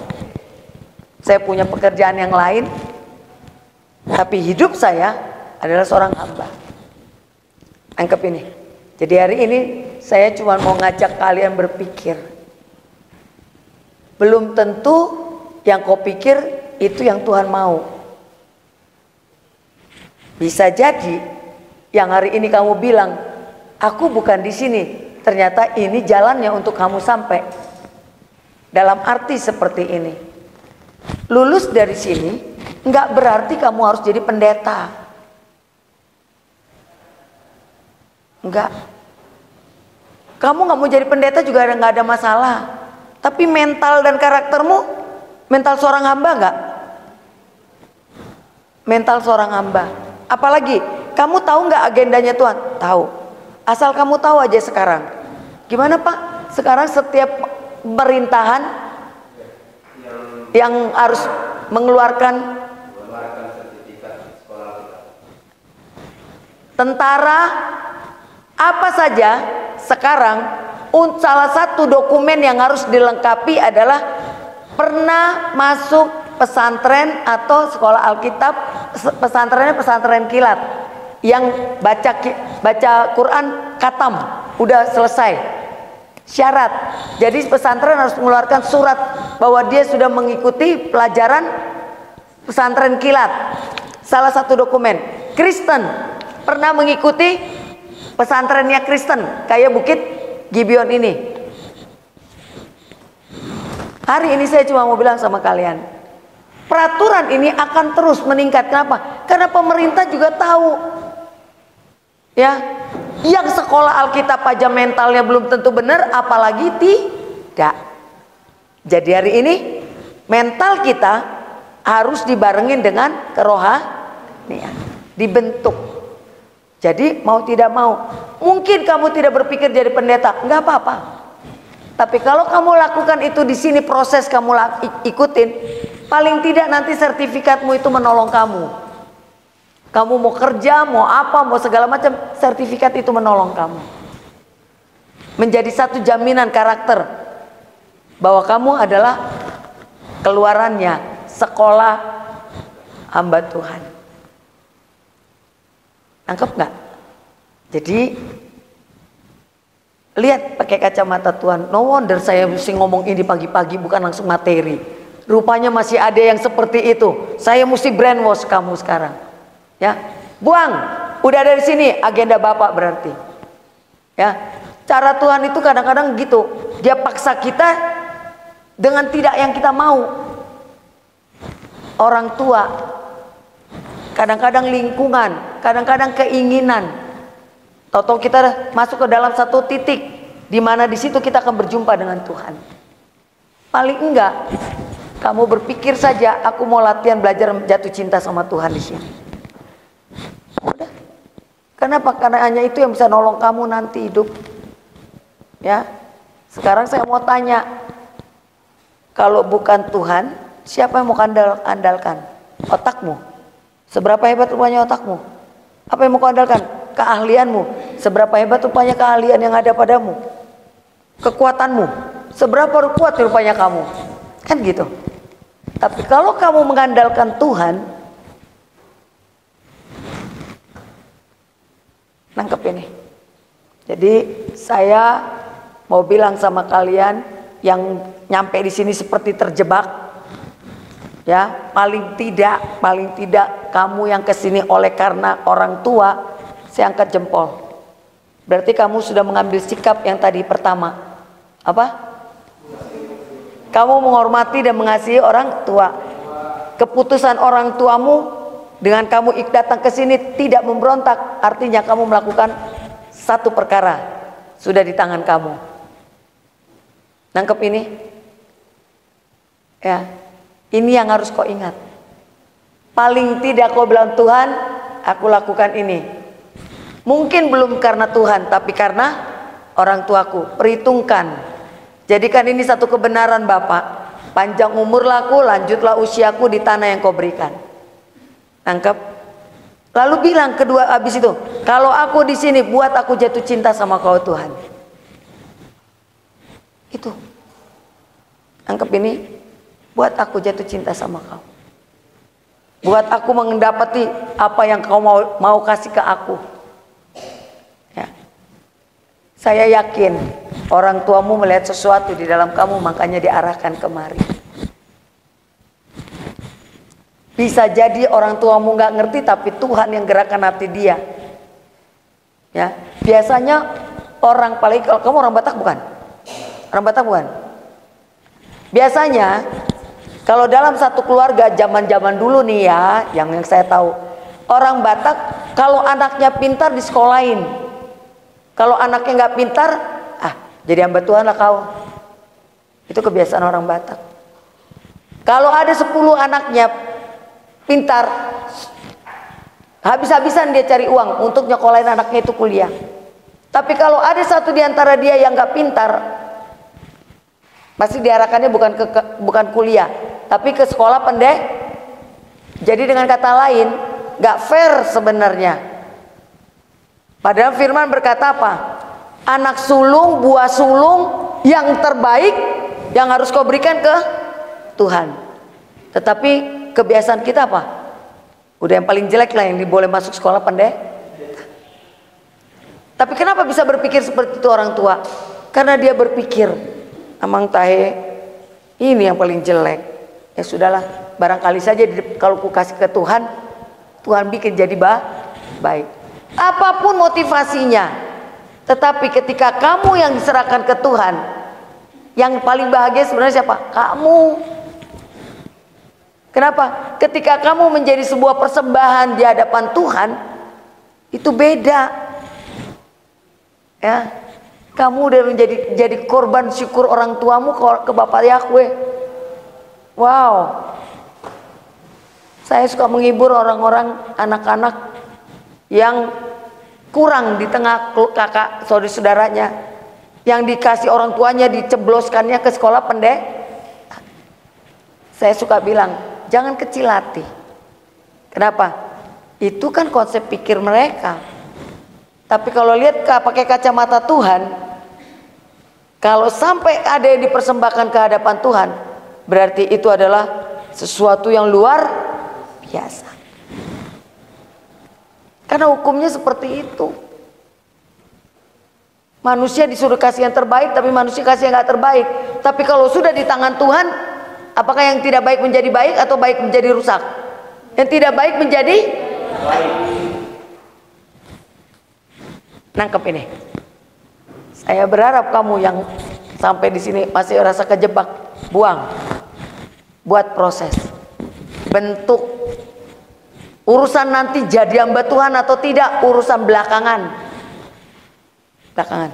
Saya punya pekerjaan yang lain. Tapi hidup saya adalah seorang hamba. Anggap ini. Jadi hari ini saya cuma mau ngajak kalian berpikir. Belum tentu yang kau pikir itu yang Tuhan mau. Bisa jadi yang hari ini kamu bilang, aku bukan di sini. Ternyata ini jalannya untuk kamu sampai. Dalam arti seperti ini. Lulus dari sini nggak berarti kamu harus jadi pendeta. Enggak. Kamu nggak mau jadi pendeta juga nggak ada masalah. Tapi mental dan karaktermu, mental seorang hamba nggak? Mental seorang hamba. Apalagi, kamu tahu nggak agendanya Tuhan? Tahu. Asal kamu tahu aja sekarang. Gimana Pak? Sekarang setiap pemerintahan yang harus mengeluarkan tentara, apa saja sekarang salah satu dokumen yang harus dilengkapi adalah pernah masuk pesantren atau sekolah Alkitab. Pesantrennya pesantren kilat yang baca Quran khatam, udah selesai syarat. Jadi pesantren harus mengeluarkan surat bahwa dia sudah mengikuti pelajaran pesantren kilat. Salah satu dokumen. Kristen pernah mengikuti pesantrennya Kristen kayak Bukit Gibeon ini. Hari ini saya cuma mau bilang sama kalian, peraturan ini akan terus meningkat. Kenapa? Karena pemerintah juga tahu, ya, yang sekolah Alkitab aja mentalnya belum tentu benar, apalagi tidak. Jadi hari ini mental kita harus dibarengin dengan kerohanian, dibentuk. Jadi mau tidak mau, mungkin kamu tidak berpikir jadi pendeta, nggak apa-apa. Tapi kalau kamu lakukan itu di sini, proses kamu ikutin, paling tidak nanti sertifikatmu itu menolong kamu. Kamu mau kerja, mau apa, mau segala macam, sertifikat itu menolong kamu. Menjadi satu jaminan karakter bahwa kamu adalah keluarannya sekolah hamba Tuhan. Nangkep nggak? Jadi lihat pakai kacamata Tuhan. No wonder saya mesti ngomong ini pagi-pagi, bukan langsung materi. Rupanya masih ada yang seperti itu. Saya mesti brainwash kamu sekarang. Ya, buang. Udah dari sini agenda Bapak berarti. Ya, cara Tuhan itu kadang-kadang gitu. Dia paksa kita dengan tidak yang kita mau. Orang tua, kadang-kadang lingkungan, kadang-kadang keinginan. Tahu-tahu kita masuk ke dalam satu titik di mana di situ kita akan berjumpa dengan Tuhan. Paling enggak kamu berpikir saja, aku mau latihan belajar jatuh cinta sama Tuhan di sini. Udah. Kenapa? Karena hanya itu yang bisa nolong kamu nanti hidup. Ya. Sekarang saya mau tanya, kalau bukan Tuhan, siapa yang mau andalkan? Otakmu. Seberapa hebat rupanya otakmu? Apa yang mau kau andalkan? Keahlianmu. seberapa hebat rupanya keahlian yang ada padamu, kekuatanmu, seberapa kuat rupanya kamu, kan gitu. Tapi kalau kamu mengandalkan Tuhan, nangkep ini. Jadi saya mau bilang sama kalian yang nyampe di sini seperti terjebak, ya, paling tidak kamu yang kesini oleh karena orang tua, saya angkat jempol. Berarti kamu sudah mengambil sikap yang tadi pertama, apa? Kamu menghormati dan mengasihi orang tua. Keputusan orang tuamu dengan kamu datang ke sini tidak memberontak, artinya kamu melakukan satu perkara sudah di tangan kamu. Nangkep ini? Ya, ini yang harus kau ingat. Paling tidak kau bilang, Tuhan, aku lakukan ini. Mungkin belum karena Tuhan, tapi karena orang tuaku. Perhitungkan. Jadikan ini satu kebenaran Bapak. Panjang umurlah aku, lanjutlah usiaku di tanah yang kau berikan. Nangkep? Lalu bilang kedua habis itu, kalau aku di sini buat aku jatuh cinta sama kau Tuhan. Itu. Nangkep ini? Buat aku jatuh cinta sama kau. Buat aku mendapati apa yang kau mau kasih ke aku. Ya. Saya yakin orang tuamu melihat sesuatu di dalam kamu, makanya diarahkan kemari. Bisa jadi orang tuamu nggak ngerti, tapi Tuhan yang gerakkan hati dia. Ya, biasanya orang, paling kalau kamu orang Batak bukan? Orang Batak bukan? Biasanya kalau dalam satu keluarga zaman-zaman dulu nih ya, yang saya tahu, orang Batak kalau anaknya pintar disekolahin. Kalau anaknya nggak pintar, jadi hamba Tuhan lah kau. Itu kebiasaan orang Batak. Kalau ada 10 anaknya pintar, habis-habisan dia cari uang untuk nyekolahin anaknya itu kuliah. Tapi kalau ada satu di antara dia yang nggak pintar, pasti diarahkannya bukan kuliah, tapi ke sekolah pendek. Jadi dengan kata lain, nggak fair sebenarnya. Padahal firman berkata apa? Anak sulung, buah sulung yang terbaik yang harus kau berikan ke Tuhan. Tetapi kebiasaan kita apa? Udah yang paling jelek lah yang boleh masuk sekolah pendek. Tapi kenapa bisa berpikir seperti itu orang tua? Karena dia berpikir, amang tahe ini yang paling jelek. Ya sudahlah, barangkali saja kalau ku kasih ke Tuhan, Tuhan bikin jadi baik. Apapun motivasinya, tetapi ketika kamu yang diserahkan ke Tuhan, yang paling bahagia sebenarnya siapa? Kamu. Kenapa? Ketika kamu menjadi sebuah persembahan di hadapan Tuhan, itu beda. Ya, kamu udah jadi korban syukur orang tuamu ke Bapak Yahweh. Wow. Saya suka menghibur orang-orang, anak-anak yang kurang di tengah kakak saudara-saudaranya, yang dikasih orang tuanya dicebloskannya ke sekolah pendek. Saya suka bilang, jangan kecil hati. Kenapa? Itu kan konsep pikir mereka. Tapi kalau lihat pakai kacamata Tuhan, kalau sampai ada yang dipersembahkan ke hadapan Tuhan, berarti itu adalah sesuatu yang luar biasa. Karena hukumnya seperti itu. Manusia disuruh kasih yang terbaik, tapi manusia kasih yang gak terbaik. Tapi kalau sudah di tangan Tuhan, apakah yang tidak baik menjadi baik atau baik menjadi rusak? Yang tidak baik menjadi baik. Nangkep ini. Saya berharap kamu yang sampai di sini masih rasa kejebak, buang. Buat proses. Bentuk. Urusan nanti jadi hamba Tuhan atau tidak, urusan belakangan. Belakangan.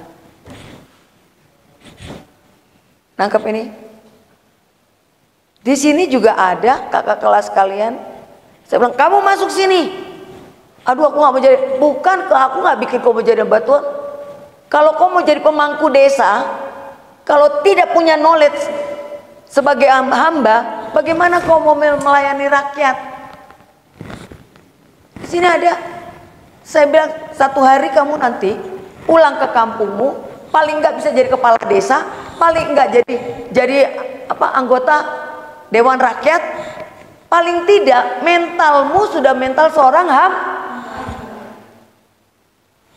Nangkep ini? Di sini juga ada kakak kelas kalian. Saya bilang, kamu masuk sini. Aduh, aku nggak mau jadi. Bukan, aku nggak bikin kau mau jadi hamba Tuhan. Kalau kau mau jadi pemangku desa, kalau tidak punya knowledge sebagai hamba, bagaimana kau mau melayani rakyat? Di sini ada. Saya bilang, satu hari kamu nanti pulang ke kampungmu, paling nggak bisa jadi kepala desa, paling nggak jadi anggota dewan rakyat, paling tidak mentalmu sudah mental seorang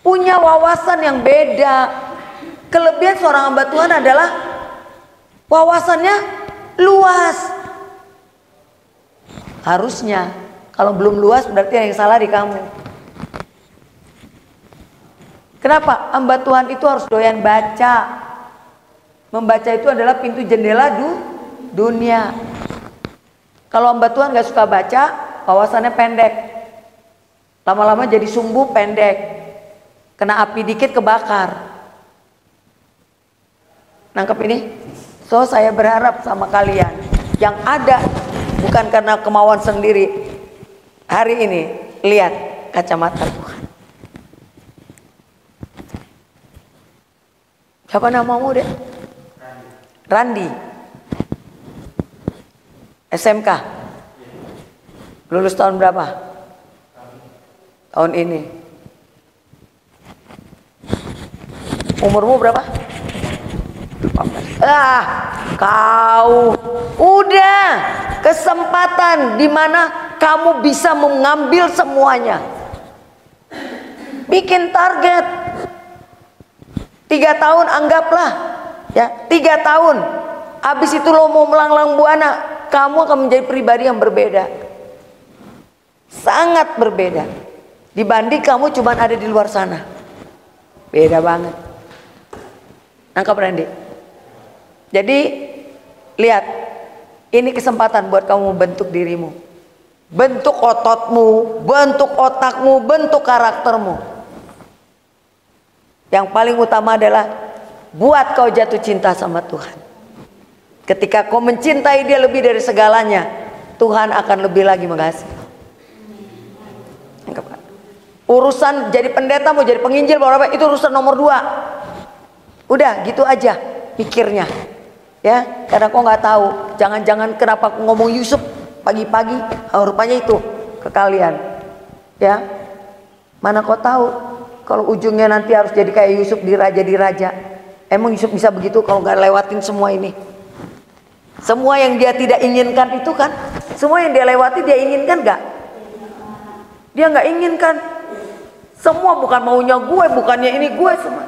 punya wawasan yang beda. Kelebihan seorang hamba Tuhan adalah wawasannya luas. Harusnya, kalau belum luas berarti yang salah di kamu. Kenapa? Hamba Tuhan itu harus doyan baca. Membaca itu adalah pintu jendela dunia. Kalau hamba Tuhan gak suka baca, wawasannya pendek. Lama-lama jadi sumbu pendek. Kena api dikit kebakar. Nangkep ini? So saya berharap sama kalian yang ada bukan karena kemauan sendiri. Hari ini lihat kacamata Tuhan. Siapa namamu deh? Randi. SMK. Lulus tahun berapa? Tahun ini. Umurmu berapa? 18. Kau udah kesempatan di mana kamu bisa mengambil semuanya. Bikin target 3 tahun, anggaplah ya 3 tahun. Habis itu lo mau melanglang buana, kamu akan menjadi pribadi yang berbeda, sangat berbeda dibanding kamu cuma ada di luar sana. Beda banget. Nangkap Randy? Jadi lihat, ini kesempatan buat kamu bentuk dirimu, bentuk ototmu, bentuk otakmu, bentuk karaktermu. Yang paling utama adalah buat kau jatuh cinta sama Tuhan. Ketika kau mencintai Dia lebih dari segalanya, Tuhan akan lebih lagi mengasihi. Urusan jadi pendeta, mau jadi penginjil, mau apa, itu urusan nomor 2. Udah gitu aja pikirnya. Ya, karena kau nggak tahu, jangan-jangan kenapa aku ngomong Yusuf pagi-pagi, rupanya itu ke kalian. Ya, mana kau tahu kalau ujungnya nanti harus jadi kayak Yusuf di raja. Emang Yusuf bisa begitu kalau nggak lewatin semua ini? Semua yang dia tidak inginkan itu kan, semua yang dia lewati dia inginkan nggak? Dia nggak inginkan. Semua bukan maunya gue, bukannya ini gue semua.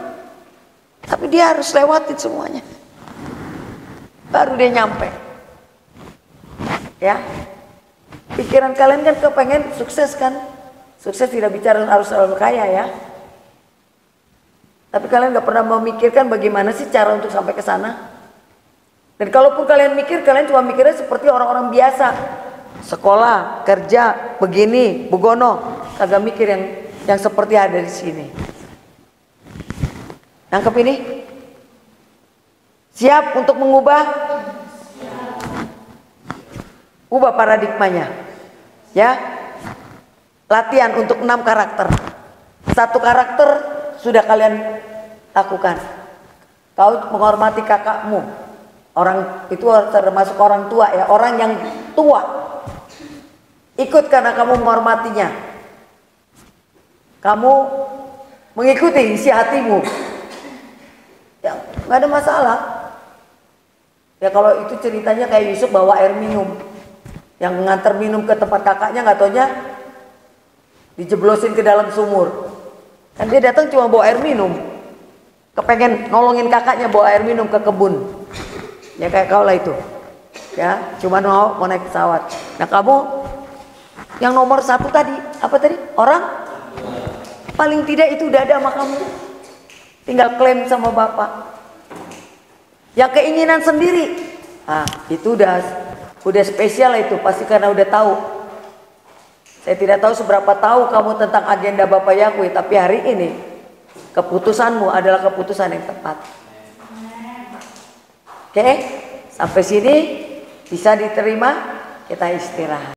Tapi dia harus lewatin semuanya. Baru dia nyampe. Ya, pikiran kalian kan kepengen sukses kan? Sukses tidak bicara harus selalu kaya ya. Tapi kalian gak pernah memikirkan bagaimana sih cara untuk sampai ke sana. Dan kalaupun kalian mikir, kalian cuma mikirnya seperti orang-orang biasa. Sekolah, kerja, begini, begono. Kagak mikir yang seperti ada di sini. Nangkep ini? Siap untuk ubah paradigmanya. Ya. Latihan untuk 6 karakter. 1 karakter sudah kalian lakukan. Kau menghormati kakakmu. Orang itu termasuk orang tua ya, orang yang tua. Ikut karena kamu menghormatinya. Kamu mengikuti isi hatimu. Ya, nggak ada masalah. Ya kalau itu ceritanya kayak Yusuf bawa air minum, yang nganter minum ke tempat kakaknya, nggak taunya dijeblosin ke dalam sumur. Kan dia datang cuma bawa air minum, kepengen nolongin kakaknya bawa air minum ke kebun. Ya kayak kau lah itu. Ya cuma mau naik pesawat. Nah kamu yang nomor 1 tadi, apa tadi? Orang paling tidak itu udah ada sama kamu. Tinggal klaim sama bapak. Yang keinginan sendiri, itu udah spesial itu, pasti karena udah tahu. Saya tidak tahu seberapa tahu kamu tentang agenda Bapak Yahweh, tapi hari ini keputusanmu adalah keputusan yang tepat. Oke, sampai sini bisa diterima, kita istirahat.